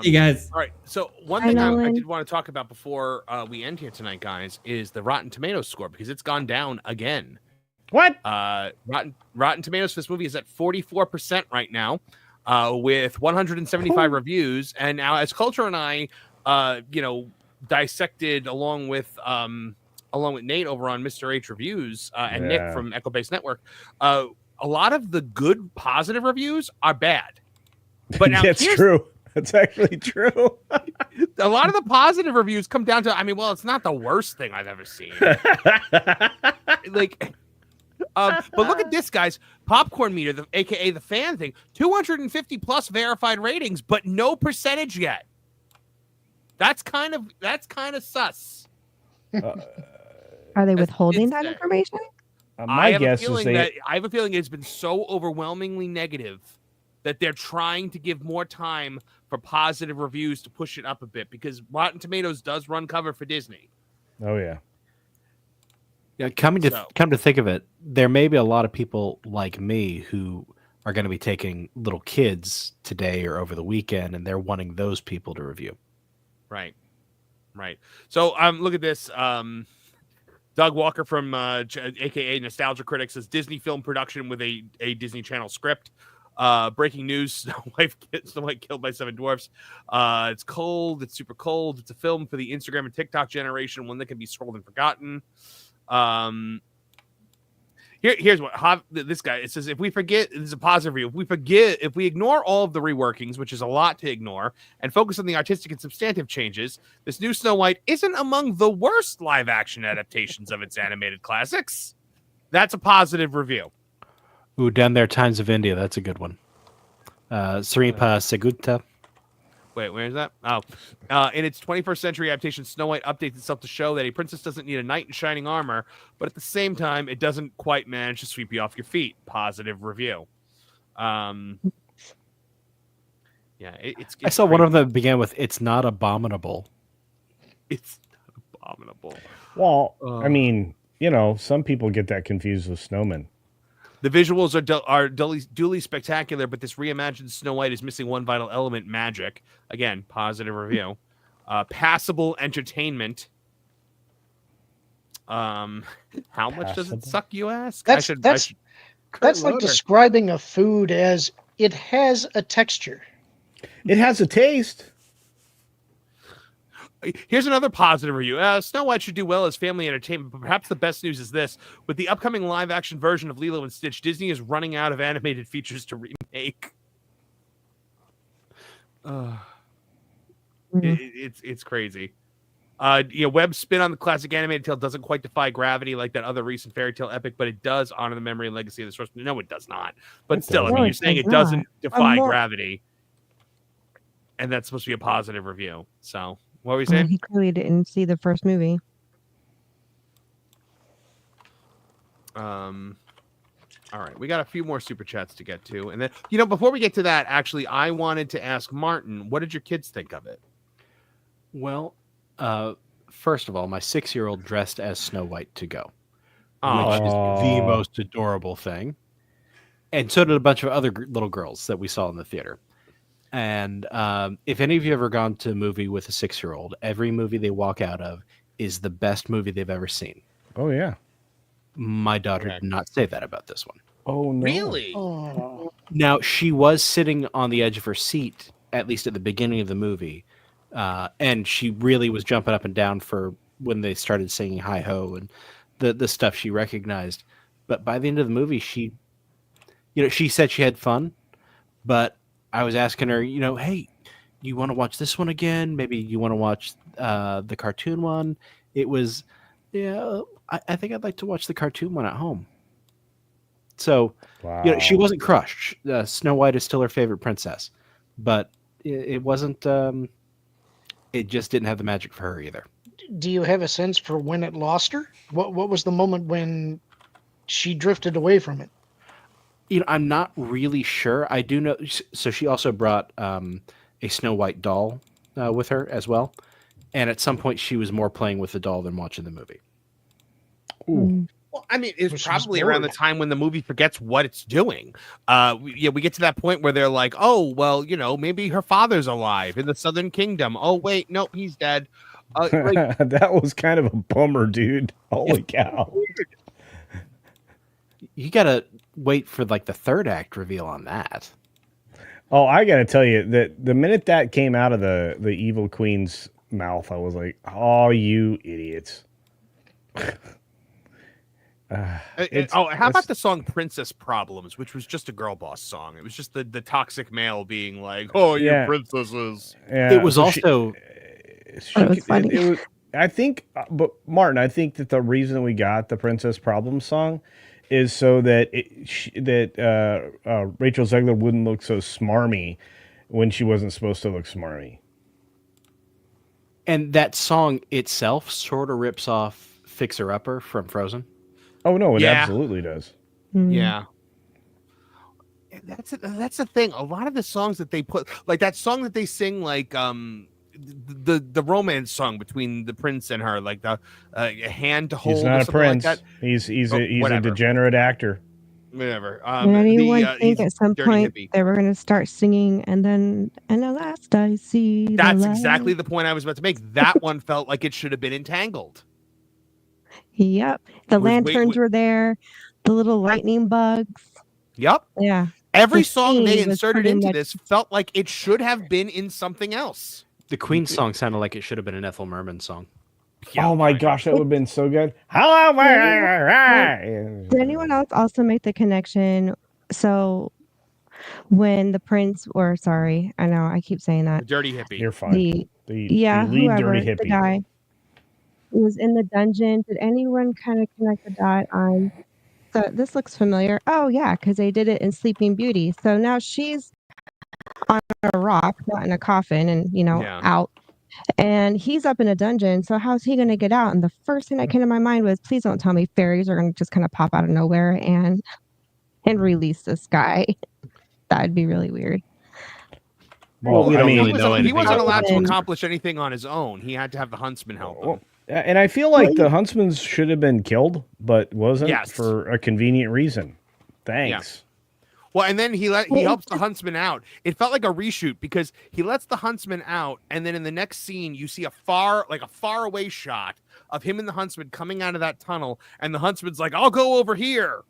You guys. All right. So one thing I did want to talk about before we end here tonight, guys, is the Rotten Tomatoes score, because it's gone down again. What? Rotten Tomatoes for this movie is at 44% right now, with 175 reviews. And now, as Culture and I, dissected along with Nate over on Mr. H Reviews and Nick from Echo Base Network, a lot of the good positive reviews are bad. But now that's true. That's actually true. A lot of the positive reviews come down to, it's not the worst thing I've ever seen. But look at this, guys. Popcorn Meter, aka the fan thing, 250 plus verified ratings, but no percentage yet. That's kind of sus. Are they withholding that information? My guess is I have a feeling it's been so overwhelmingly negative that they're trying to give more time for positive reviews to push it up a bit, because Rotten Tomatoes does run cover for Disney. Oh yeah. Yeah, come to think of it, there may be a lot of people like me who are going to be taking little kids today or over the weekend, and they're wanting those people to review. Right. So look at this. Doug Walker from aka Nostalgia Critic says Disney film production with a Disney Channel script. Breaking news: Snow White killed by 7 dwarfs. It's cold. It's super cold. It's a film for the Instagram and TikTok generation, one that can be scrolled and forgotten. Here's what this guy. It says, if we forget, this is a positive review. If we ignore all of the reworkings, which is a lot to ignore, and focus on the artistic and substantive changes, this new Snow White isn't among the worst live action adaptations of its animated classics. That's a positive review. Ooh, Down There Times of India. That's a good one. Sripa Seguta. Wait, where is that? Oh. In its 21st century adaptation, Snow White updates itself to show that a princess doesn't need a knight in shining armor, but at the same time, it doesn't quite manage to sweep you off your feet. Positive review. I saw one of them began with, "It's not abominable." It's not abominable. Well, some people get that confused with snowmen. The visuals are duly spectacular, but this reimagined Snow White is missing one vital element: magic. Again, positive review. Passable entertainment. How much does it suck, you ask? That's like describing a food as it has a texture. It has a taste. Here's another positive review. Snow White should do well as family entertainment, but perhaps the best news is this. With the upcoming live-action version of Lilo and Stitch, Disney is running out of animated features to remake. It's crazy. Webb's spin on the classic animated tale doesn't quite defy gravity like that other recent fairy tale epic, but it does honor the memory and legacy of the source. No, it does not. But still, I mean, you're saying it doesn't defy gravity, and that's supposed to be a positive review. So... What were you saying? He clearly didn't see the first movie. All right, we got a few more super chats to get to, and then before we get to that, actually, I wanted to ask Martin, what did your kids think of it? Well, first of all, my 6-year-old dressed as Snow White to go, which is the most adorable thing, and so did a bunch of other little girls that we saw in the theater. And if any of you have ever gone to a movie with a 6-year-old, every movie they walk out of is the best movie they've ever seen. Oh, yeah. My daughter did not say that about this one. Oh, no. Really? Oh. Now, she was sitting on the edge of her seat, at least at the beginning of the movie, and she really was jumping up and down for when they started singing Hi-Ho and the stuff she recognized. But by the end of the movie, she said she had fun, but I was asking her, hey, you want to watch this one again? Maybe you want to watch the cartoon one? It was, I think I'd like to watch the cartoon one at home. So, she wasn't crushed. Snow White is still her favorite princess, but it wasn't, it just didn't have the magic for her either. Do you have a sense for when it lost her? What was the moment when she drifted away from it? I'm not really sure. I do know. So she also brought a Snow White doll with her as well. And at some point, she was more playing with the doll than watching the movie. Ooh. Well, I mean, it's probably around the time when the movie forgets what it's doing. We get to that point where they're like, oh, well, maybe her father's alive in the Southern Kingdom. Oh, wait, no, he's dead. That was kind of a bummer, dude. Holy cow. You got to wait for the third act reveal on that. Oh, I got to tell you that the minute that came out of the evil queen's mouth, I was like, oh, you idiots. How about the song Princess Problems, which was just a girl boss song? It was just the toxic male being like, oh, you princesses. Yeah, it was also... I think, but Martin, I think that the reason we got the Princess Problems song is so that Rachel Zegler wouldn't look so smarmy when she wasn't supposed to look smarmy. And that song itself sort of rips off Fixer Upper from Frozen. Oh, no, it absolutely does. Yeah. That's the thing. A lot of the songs that they put, like that song that they sing, like the romance song between the prince and her, like the hand to hold. He's not a prince. Like he's a degenerate actor. Whatever. Did anyone think at some point they were going to start singing and at last I see the That's light? exactly the point I was about to make. That one felt like it should have been Entangled. Yep. The lanterns were there. The little lightning bugs. Yep. Yeah. Every The song they scene was inserted pretty into much- this felt like it should have been in something else. The Queen song sounded like it should have been an Ethel Merman song. Oh my gosh, that would have been so good. Hello, Did anyone else also make the connection? So when the prince, I know I keep saying that. The dirty hippie. You're fine. The lead whoever, dirty hippie. The guy was in the dungeon. Did anyone kind of connect the dot on? So this looks familiar. Oh yeah, because they did it in Sleeping Beauty. So now she's on a rock, not in a coffin, and out. And he's up in a dungeon. So how's he going to get out? And the first thing that came to my mind was, please don't tell me fairies are going to just kind of pop out of nowhere and release this guy. That'd be really weird. Well, he wasn't allowed to accomplish anything on his own. He had to have the huntsman help him. And I feel like the huntsman should have been killed, but wasn't for a convenient reason. Thanks. Well, and then he helps the huntsman out. It felt like a reshoot because he lets the huntsman out, and then in the next scene you see a far away shot of him and the huntsman coming out of that tunnel, and the huntsman's like, "I'll go over here."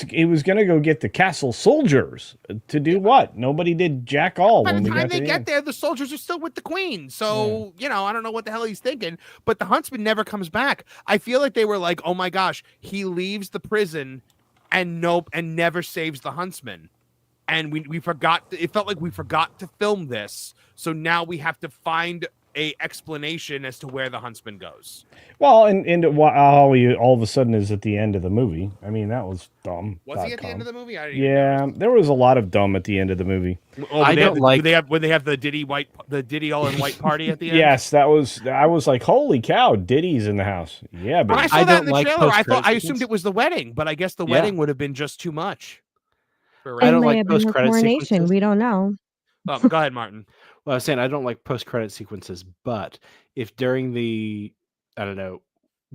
He was gonna go get the castle soldiers to do what? Nobody did jack all. By when the we time got they get there, the soldiers are still with the queen. So I don't know what the hell he's thinking. But the huntsman never comes back. I feel like they were like, "Oh my gosh, he leaves the prison." And never saves the huntsman, and we forgot. It felt like we forgot to film this, so now we have to find a explanation as to where the huntsman goes. Well, and how he all of a sudden is at the end of the movie. I mean, that was dumb. Was he at the end of the movie? Yeah, there was a lot of dumb at the end of the movie. I don't like when they have the Diddy all in white party at the end. Yes, I was like, holy cow, Diddy's in the house. Yeah, but when I saw that in the trailer, I assumed it was the wedding, but I guess the wedding would have been just too much. I don't like post-credit coronation. sequences. We don't know. Oh, go ahead, Martin. Well, I was saying I don't like post-credit sequences, but if during the, I don't know,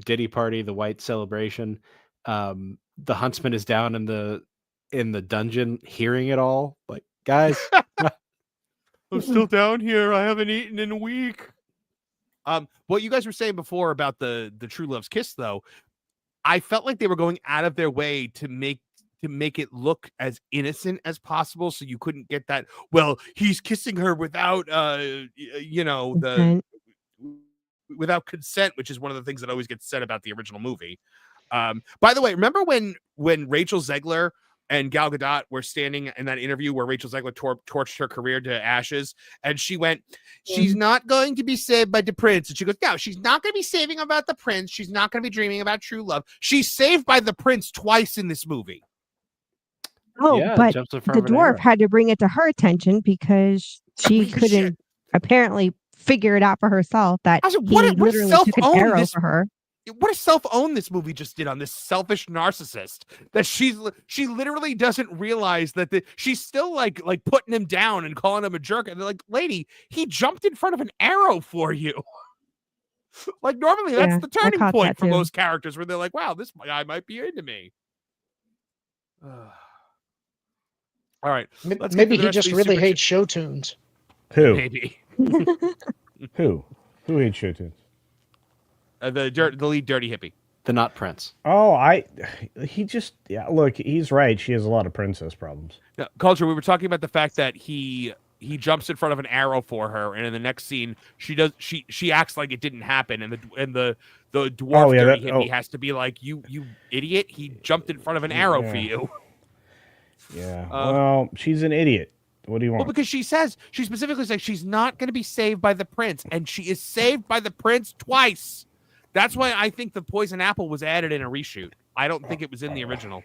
Diddy party, the white celebration, the huntsman is down in the dungeon hearing it all, like, guys, I'm still down here. I haven't eaten in a week. What you guys were saying before about the True Love's kiss, though, I felt like they were going out of their way to make it look as innocent as possible, so you couldn't get that. Well, he's kissing her without, without consent, which is one of the things that always gets said about the original movie. By the way, remember when Rachel Zegler and Gal Gadot were standing in that interview where Rachel Zegler torched her career to ashes, and she went, "She's not going to be saved by the prince," and she goes, "No, she's not going to be saving about the prince. She's not going to be dreaming about true love. She's saved by the prince twice in this movie." Oh, but the dwarf had to bring it to her attention because she couldn't apparently figure it out for herself that he literally took an arrow for her. What a self-own this movie just did on this selfish narcissist, that she literally doesn't realize that she's still like putting him down and calling him a jerk. And they're like, "Lady, he jumped in front of an arrow for you." Like, normally that's the turning point for most characters, where they're like, "Wow, this guy might be into me." All right. Maybe he just really hates show tunes. Who? Maybe. Who hates show tunes? The lead dirty hippie. The not prince. Oh, look, he's right. She has a lot of princess problems. Now, Culture, we were talking about the fact that he jumps in front of an arrow for her, and in the next scene she acts like it didn't happen, and the dwarf dirty hippie has to be like, you idiot, he jumped in front of an arrow for you. Yeah. Well, she's an idiot. What do you want? Well, because she specifically says she's not going to be saved by the prince, and she is saved by the prince twice. That's why I think the poison apple was added in a reshoot. I don't think it was in the original.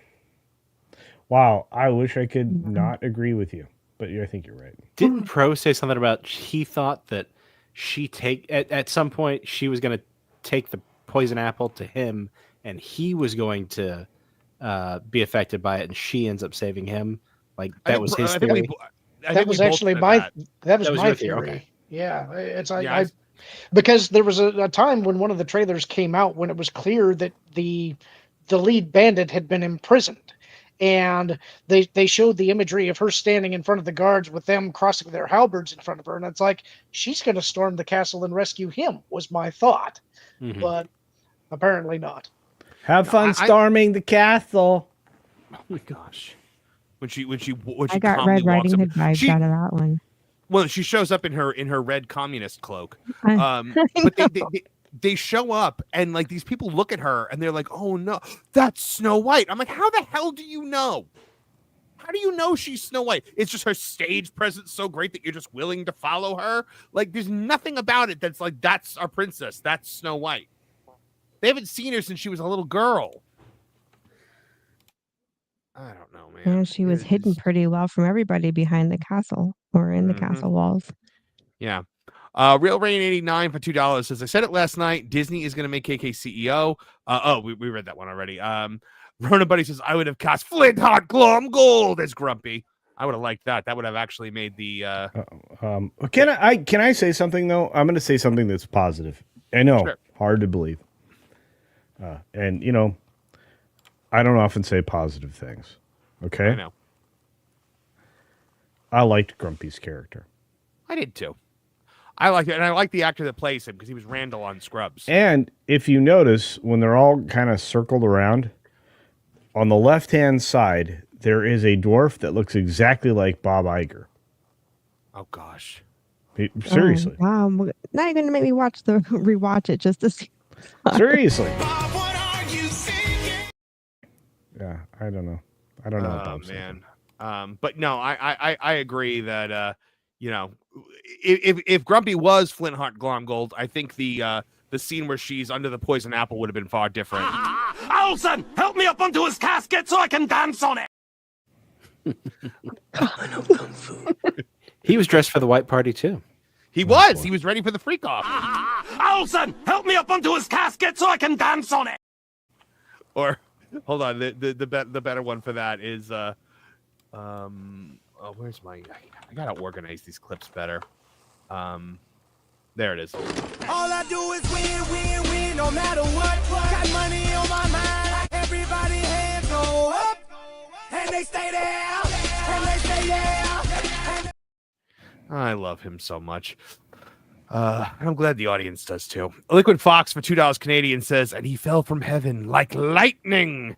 Wow, I wish I could not agree with you, but I think you're right. Didn't Pro say something about he thought that at some point she was going to take the poison apple to him, and he was going to be affected by it, and she ends up saving him? Like, that was his theory. That was actually my theory. Okay. Yeah, because there was a time when one of the trailers came out when it was clear that the lead bandit had been imprisoned, and they showed the imagery of her standing in front of the guards with them crossing their halberds in front of her, and it's like, she's going to storm the castle and rescue him, was my thought. Mm-hmm. But apparently not. Have fun storming the castle. Oh my gosh. When she I got Red Riding Hood vibes out of that one. Well, she shows up in her red communist cloak. But they show up, and like, these people look at her and they're like, "Oh no, that's Snow White." I'm like, how the hell do you know? How do you know she's Snow White? It's just her stage presence so great that you're just willing to follow her. Like, there's nothing about it that's like, that's our princess, that's Snow White. They haven't seen her since she was a little girl. I don't know, man. And she was hidden pretty well from everybody behind the castle or in the castle walls. Yeah. Real Rain 89 for $2 says, "I said it last night. Disney is going to make KK CEO." We read that one already. Rona Buddy says, "I would have cast Flint Hot Glum Gold as Grumpy." I would have liked that. That would have actually made the. Can I say something though? I'm going to say something that's positive. I know, hard to believe. And I don't often say positive things. Okay? I know. I liked Grumpy's character. I did too. I like it, and I like the actor that plays him because he was Randall on Scrubs. And if you notice, when they're all kind of circled around, on the left-hand side, there is a dwarf that looks exactly like Bob Iger. Oh, gosh. Seriously. Wow. Now you're going to make me rewatch it just to see. Seriously. Yeah, I don't know. I don't know what Oh, I'm saying. man. But no, I agree that, if Grumpy was Flintheart Glomgold, I think the scene where she's under the poison apple would have been far different. Olsen, help me up onto his casket so I can dance on it. He was dressed for the white party too. He was. He was ready for the freak off. Olsen, help me up onto his casket so I can dance on it. Or hold on, the better one for that is where's my? I gotta organize these clips better. There it is. All I do is win, no matter what. Got money on my mind. Everybody hands go up, and they stay there, and they stay there. I love him so much. I'm glad the audience does too. Liquid Fox for $2 Canadian says, and he fell from heaven like lightning.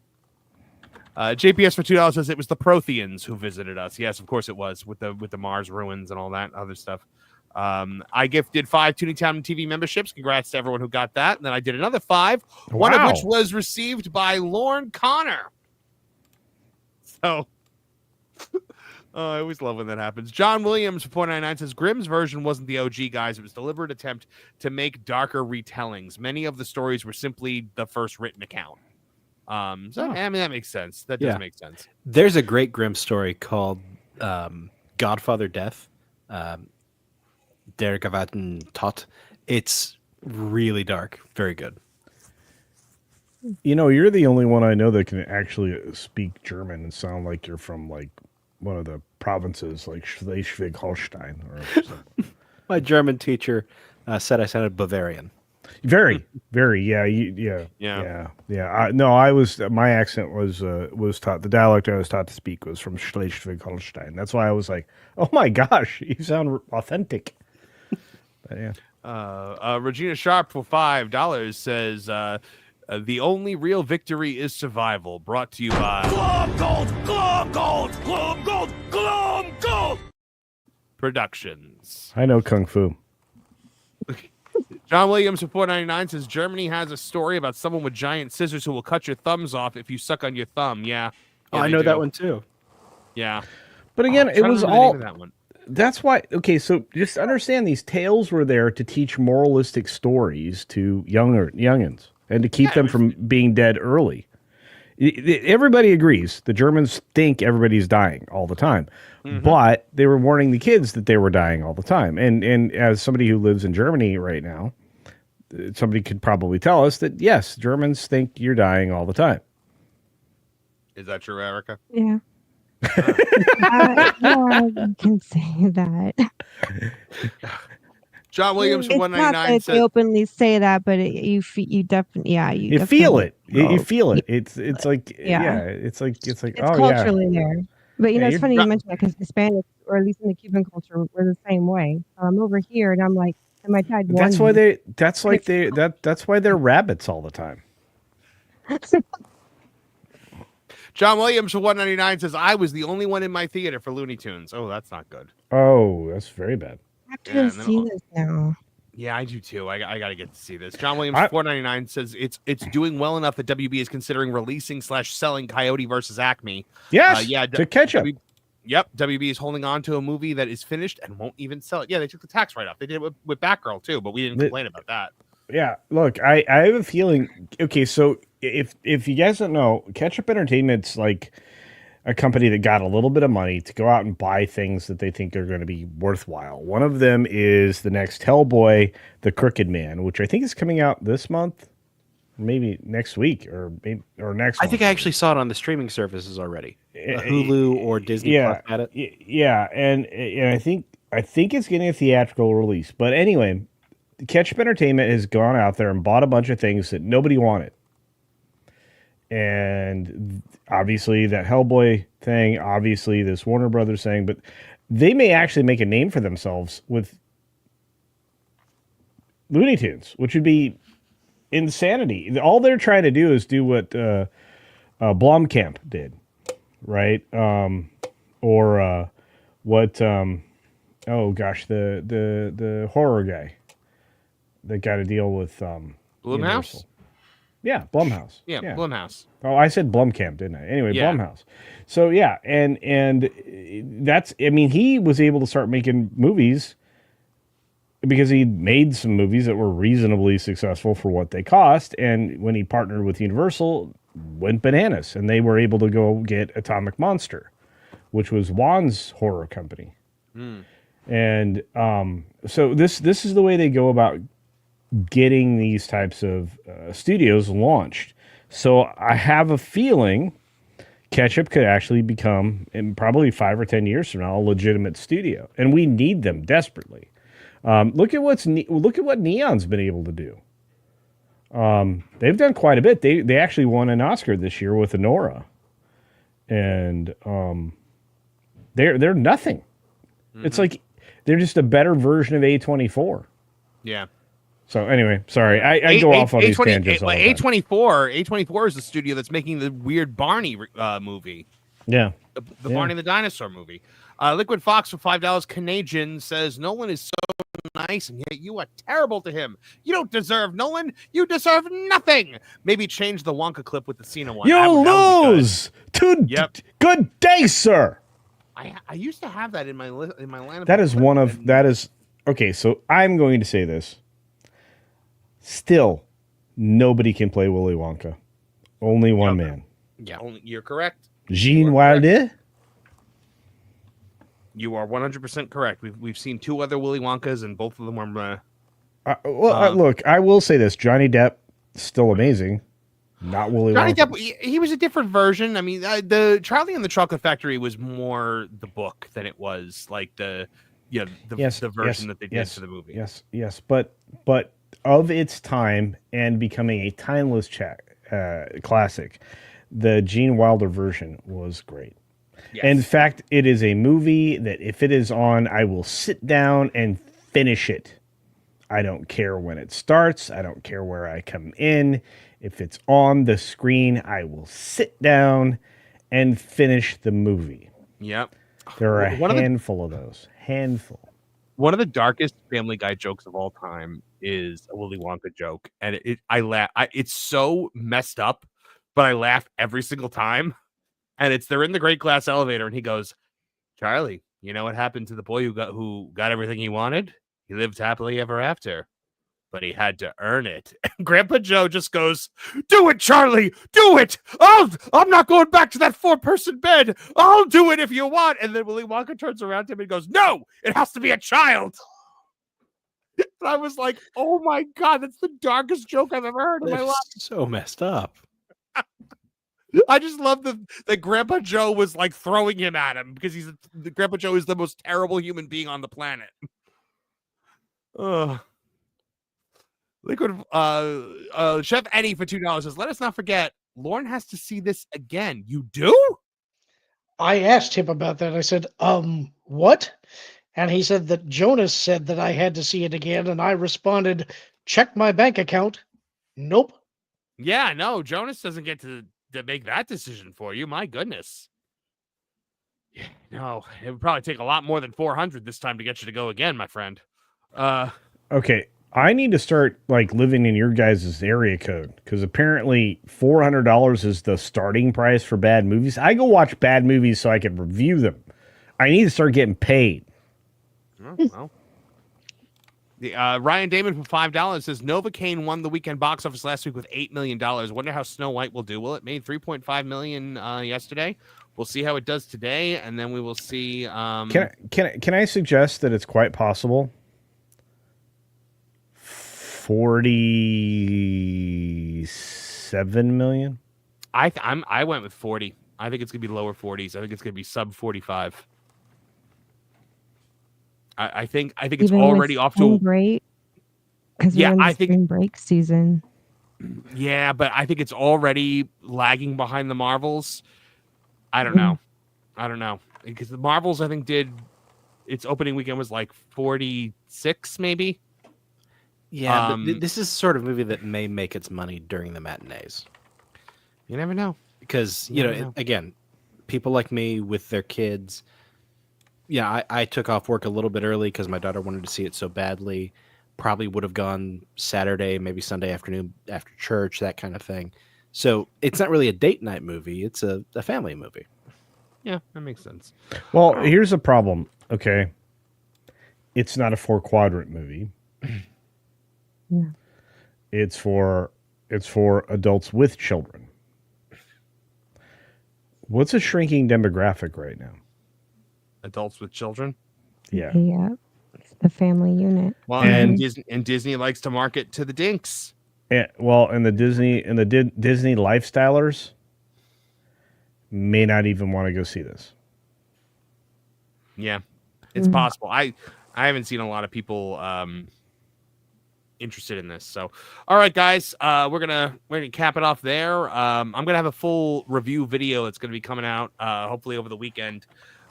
JPS for $2 says it was the Protheans who visited us. Yes, of course it was, with the Mars ruins and all that other stuff. I gifted 5 Tooney Town TV memberships. Congrats to everyone who got that. And then I did another 5, one of which was received by Lorne Connor. So I always love when that happens. John Williams for $4.99 says Grimm's version wasn't the OG, guys. It was a deliberate attempt to make darker retellings. Many of the stories were simply the first written account. I mean, that makes sense. That does make sense. There's a great Grimm story called Godfather Death. Der Gavaten Tot. It's really dark. Very good. You know, you're the only one I know that can actually speak German and sound like you're from like one of the provinces, like Schleswig-Holstein. Or something. My German teacher said I sounded Bavarian. Very, very, yeah. My accent was taught. The dialect I was taught to speak was from Schleswig-Holstein. That's why I was like, oh my gosh, you sound authentic. But yeah. Regina Sharp for $5 says the only real victory is survival. Brought to you by Glom Gold Productions. I know Kung Fu. John Williams for $4.99 says Germany has a story about someone with giant scissors who will cut your thumbs off if you suck on your thumb. Yeah. I know that one too. Yeah. But again, it was all. That one. That's why. Okay, so just understand these tales were there to teach moralistic stories to youngins and to keep them from being dead early. Everybody agrees. The Germans think everybody's dying all the time, but they were warning the kids that they were dying all the time. And as somebody who lives in Germany right now, somebody could probably tell us that yes, Germans think you're dying all the time. Is that true, Erica? Yeah. Yeah, you can say that. John Williams for $1.99 says they openly say that, but you definitely you feel it. You feel it. It's like it's culturally there. But it's funny you mentioned that because Hispanics, or at least in the Cuban culture, we're the same way. So I'm over here and I'm like, am I tied? That's why that's why they're rabbits all the time. John Williams for $1.99 says I was the only one in my theater for Looney Tunes. Oh, that's not good. Oh, that's very bad. I have to see this now. Yeah, I do too. I got to get to see this. John Williams $4.99 says it's doing well enough that WB is considering releasing / selling Coyote versus Acme. Yes, to catch up. Yep, WB is holding on to a movie that is finished and won't even sell it. Yeah, they took the tax write-off. They did it with Batgirl too, but we didn't complain about that. Yeah, look, I have a feeling. Okay, so if you guys don't know, Ketchup Entertainment's like a company that got a little bit of money to go out and buy things that they think are going to be worthwhile. One of them is the next Hellboy, The Crooked Man, which I think is coming out this month, maybe next week, or next. I think I actually saw it on the streaming services already, Hulu or Disney Plus had it. Yeah, and I think it's getting a theatrical release. But anyway, Ketchup Entertainment has gone out there and bought a bunch of things that nobody wanted. and obviously that Hellboy thing, obviously this Warner Brothers thing, but they may actually make a name for themselves with Looney Tunes, which would be insanity. All they're trying to do is do what Blomkamp did, right? Or what? Oh gosh, the horror guy that got to deal with Blumhouse. Universal. Yeah, Blumhouse. Yeah, Blumhouse. Oh, I said Blomkamp, didn't I? Anyway, Yeah. Blumhouse. So yeah, and that's, I mean, he was able to start making movies because he made some movies that were reasonably successful for what they cost, and when he partnered with Universal, went bananas, and they were able to go get Atomic Monster, which was Wan's horror company. And so this is the way they go about getting these types of studios launched. So I have a feeling Ketchup could actually become, in probably 5 or 10 years from now, a legitimate studio, and we need them desperately. Look at what Neon's been able to do. They've done quite a bit. They actually won an Oscar this year with Anora, and they're nothing. It's like they're just a better version of A24. Yeah. So anyway, sorry, I go off on these tangents all the time. A24 is the studio that's making the weird Barney movie. Yeah. The Barney the Dinosaur movie. Liquid Fox for $5 Canadian says Nolan is so nice and yet you are terrible to him. You don't deserve Nolan. You deserve nothing. Maybe change the Wonka clip with the Cena one. You lose. Good day, sir. I used to have that in my lineup. That is okay. So I'm going to say this. Still, nobody can play Willy Wonka. Only one man. Yeah, you're correct. Gene Wilder. You are 100% correct. We've seen 2 other Willy Wonkas, and both of them were. Look, I will say this: Johnny Depp still amazing. Not Willy Johnny Wonka. Depp, he was a different version. I mean, the Charlie and the Chocolate Factory was more the book than it was like the version that they did for the movie. Yes, but of its time and becoming a timeless classic, the Gene Wilder version was great. Yes. In fact, it is a movie that if it is on, I will sit down and finish it. I don't care when it starts. I don't care where I come in. If it's on the screen, I will sit down and finish the movie. Yep. There are a handful of those. Handful. One of the darkest Family Guy jokes of all time is a Willy Wonka joke, and I laugh. It's so messed up, but I laugh every single time. And they're in the great glass elevator, and he goes, "Charlie, you know what happened to the boy who got everything he wanted? He lived happily ever after, but he had to earn it." And Grandpa Joe just goes, "Do it, Charlie, do it! I'm not going back to that 4-person bed. I'll do it if you want." And then Willy Wonka turns around to him and goes, "No, it has to be a child." And I was like, "Oh my God, that's the darkest joke I've ever heard in my life." So messed up. I just love that Grandpa Joe was like throwing him at him because Grandpa Joe is the most terrible human being on the planet. Liquid Chef Eddie for $2 says, "Let us not forget, Lauren has to see this again." You do? I asked him about that. I said, what? And he said that Jonas said that I had to see it again, and I responded, "Check my bank account." Nope. Yeah, no, Jonas doesn't get to make that decision for you. My goodness. Yeah, no, it would probably take a lot more than 400 this time to get you to go again, my friend. Okay, I need to start living in your guys' area code because apparently $400 is the starting price for bad movies. I go watch bad movies so I can review them. I need to start getting paid. Well. Ryan Damon for $5 says Novocaine won the weekend box office last week with $8 million. Wonder how Snow White will do. Well, it made $3.5 million yesterday. We'll see how it does today, and then we will see. Can I suggest that it's quite possible 47 million? I went with 40. I think it's gonna be lower 40s. I think it's gonna be sub 45. I think it's Even already with off spring to break because we're in the spring break season. Yeah, but I think it's already lagging behind the Marvels. I don't know. Because the Marvels, I think, did its opening weekend was like 46, maybe. Yeah, but this is sort of movie that may make its money during the matinees. You never know. Because, again, people like me with their kids. Yeah, I took off work a little bit early because my daughter wanted to see it so badly. Probably would have gone Saturday, maybe Sunday afternoon after church, that kind of thing. So it's not really a date night movie. It's a family movie. Yeah, that makes sense. Well, here's a problem. Okay. It's not a 4-quadrant movie. Yeah. It's for adults with children. What's a shrinking demographic right now? Adults with children? Yeah. Yeah. It's the family unit. Well, and Disney likes to market to the dinks. And the Disney lifestylers may not even want to go see this. Yeah, it's possible. I haven't seen a lot of people interested in this. So, all right, guys, we're gonna cap it off there. I'm gonna have a full review video that's gonna be coming out hopefully over the weekend,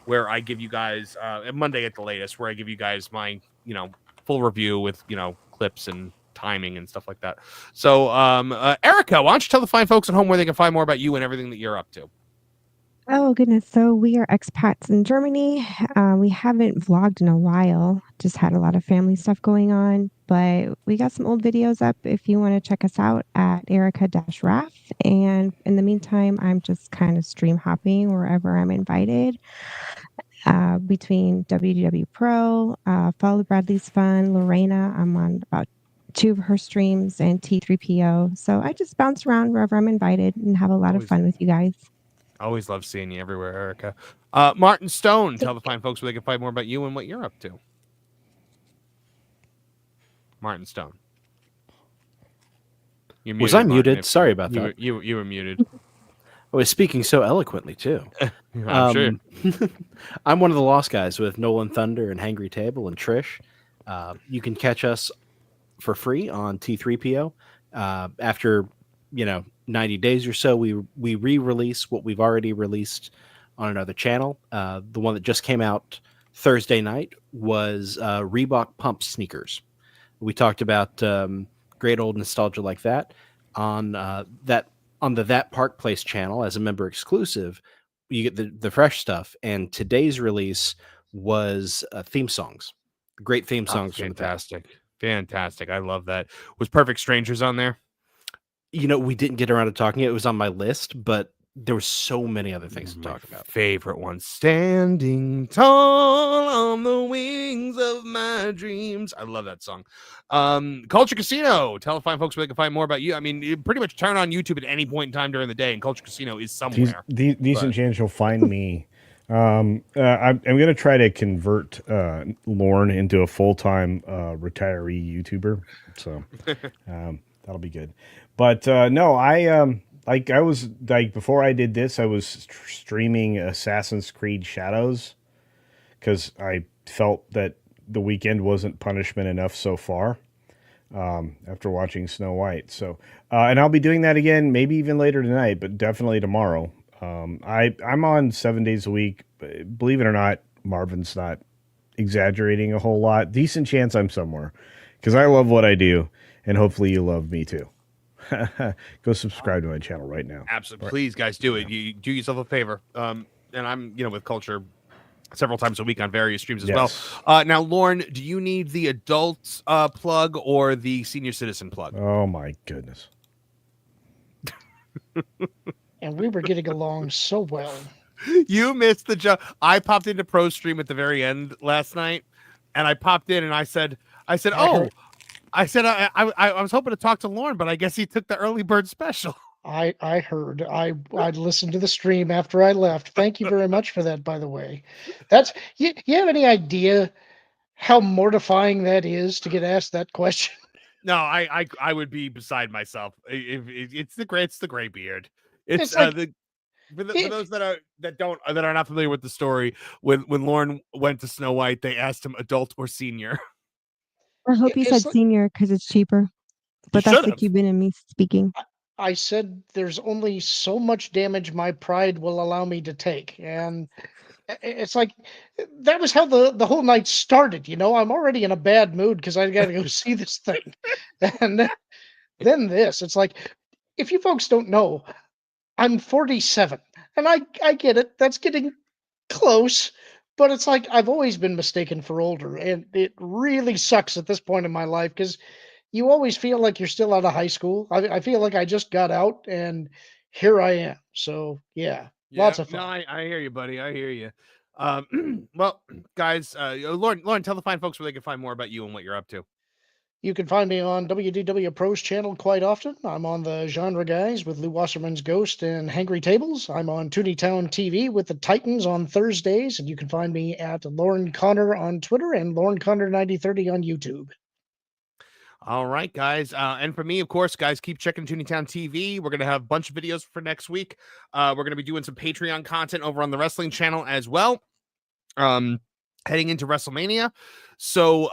where I give you guys Monday at the latest, where I give you guys my full review with clips and timing and stuff like that. So, Erica, why don't you tell the fine folks at home where they can find more about you and everything that you're up to? Oh, goodness. So we are expats in Germany. We haven't vlogged in a while, just had a lot of family stuff going on, but we got some old videos up if you want to check us out at Erica-Raff. And in the meantime, I'm just kind of stream hopping wherever I'm invited. Between WDW Pro, Follow Bradley's Fun, Lorena, I'm on about 2 of her streams, and T3PO. So I just bounce around wherever I'm invited and have a lot of fun with you guys. Always love seeing you everywhere, Erica. Martin Stone, tell the fine folks where they can find more about you and what you're up to. Martin Stone. You're Was I muted? Martin, Sorry about that. You were muted. I was speaking so eloquently, too. I'm sure. I'm one of the Lost Guys with Nolan Thunder and Hangry Table and Trish. You can catch us for free on T3PO. After, 90 days or so, we re-release what we've already released on another channel. The one that just came out Thursday night was Reebok Pump sneakers. We talked about great old nostalgia like that on the That Park Place channel as a member exclusive. You get the fresh stuff, and today's release was theme songs. Great theme songs. Fantastic. I love that. Was Perfect Strangers on there? We didn't get around to talking. It was on my list, but there were so many other things to talk about. Favorite one, Standing Tall on the Wings of My Dreams. I love that song. Culture Casino. Tell the fine folks where they can find more about you. I mean, you pretty much turn on YouTube at any point in time during the day, and Culture Casino is somewhere. Decent chance you'll find me. I'm going to try to convert Lorne into a full-time retiree YouTuber. So that'll be good. But no, I was before I did this, I was streaming Assassin's Creed Shadows because I felt that the weekend wasn't punishment enough so far after watching Snow White. So, and I'll be doing that again, maybe even later tonight, but definitely tomorrow. I'm on 7 days a week. Believe it or not, Marvin's not exaggerating a whole lot. Decent chance I'm somewhere because I love what I do, and hopefully you love me too. Go subscribe to my channel right now. Absolutely. Please, guys, do it. You do yourself a favor. And I'm, with Culture several times a week on various streams as well. Now, Lauren, do you need the adult plug or the senior citizen plug? Oh, my goodness. And we were getting along so well. You missed the joke. I popped into Pro Stream at the very end last night, and I popped in and I said, I was hoping to talk to Lauren, but I guess he took the early bird special. I heard. I listened to the stream after I left. Thank you very much for that, by the way. That's you have any idea how mortifying that is to get asked that question? No, I would be beside myself. It's the gray beard. It's like, for those that are not familiar with the story, when Lauren went to Snow White, they asked him adult or senior. I hope you said senior because it's cheaper. But that's the Cuban in me speaking. I said there's only so much damage my pride will allow me to take. And it's like, that was how the whole night started. I'm already in a bad mood because I got to go see this thing. And then this. It's like, if you folks don't know, I'm 47. And I get it. That's getting close. But it's like, I've always been mistaken for older. And it really sucks at this point in my life because you always feel like you're still out of high school. I feel like I just got out and here I am. So yeah, lots of fun. No, I hear you, buddy. I hear you. Well, guys, Lauren, tell the fine folks where they can find more about you and what you're up to. You can find me on WDW Pro's channel quite often. I'm on the Genre Guys with Lou Wasserman's Ghost and Hangry Tables. I'm on Tooney Town TV with the Titans on Thursdays, and you can find me at Lauren Connor on Twitter and Lauren Connor 9030 on YouTube. All right, guys. And for me, of course, guys, keep checking Tooney Town TV. We're going to have a bunch of videos for next week. We're going to be doing some Patreon content over on the wrestling channel as well. Heading into WrestleMania. So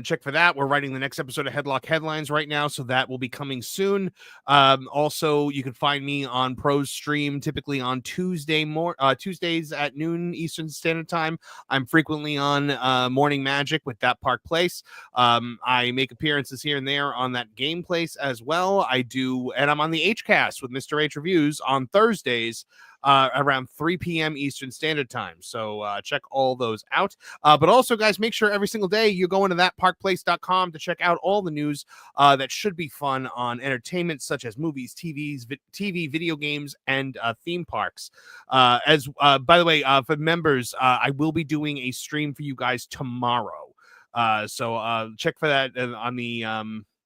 check for that. We're writing the next episode of Headlock Headlines right now, so that will be coming soon. Also, you can find me on Pro's stream, typically on Tuesdays at noon Eastern Standard Time. I'm frequently on Morning Magic with That Park Place. I make appearances here and there on that Game Place as well. And I'm on the HCast with Mr. H Reviews on Thursdays around 3 p.m. Eastern Standard Time. So check all those out. But also, guys, make sure every single day you're going to thatparkplace.com to check out all the news that should be fun on entertainment, such as movies, TV, video games, and theme parks. By the way, for members, I will be doing a stream for you guys tomorrow. So check for that on the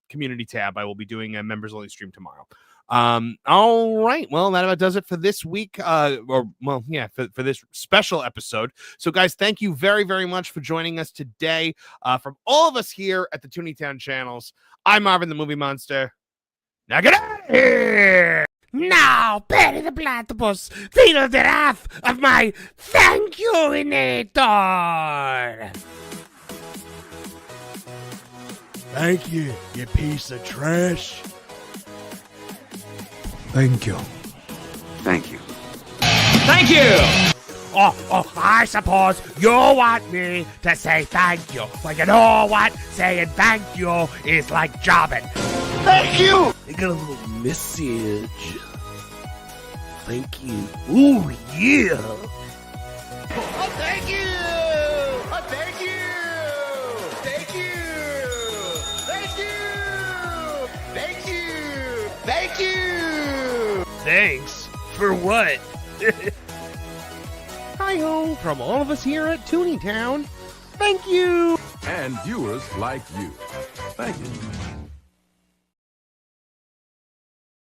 community tab. I will be doing a members only stream tomorrow. All right. Well, that about does it for this week. For this special episode. So, guys, thank you very, very much for joining us today. From all of us here at the Tooney Town channels, I'm Marvin the Movie Monster. Now get out of here! Now, Perry the Platypus, feel the wrath of my thank you-inator! Thank you, you piece of trash. Thank you. Thank you. Thank you! Oh, I suppose you want me to say thank you. Well, you know what? Saying thank you is like jobbing. Thank you! I got a little message. Thank you. Ooh, yeah! Oh, thank you! Oh, thank you! Thank you! Thank you! Thank you! Thank you! Thanks for what? Hi-ho from all of us here at Tooney Town. Thank you. And viewers like you. Thank you.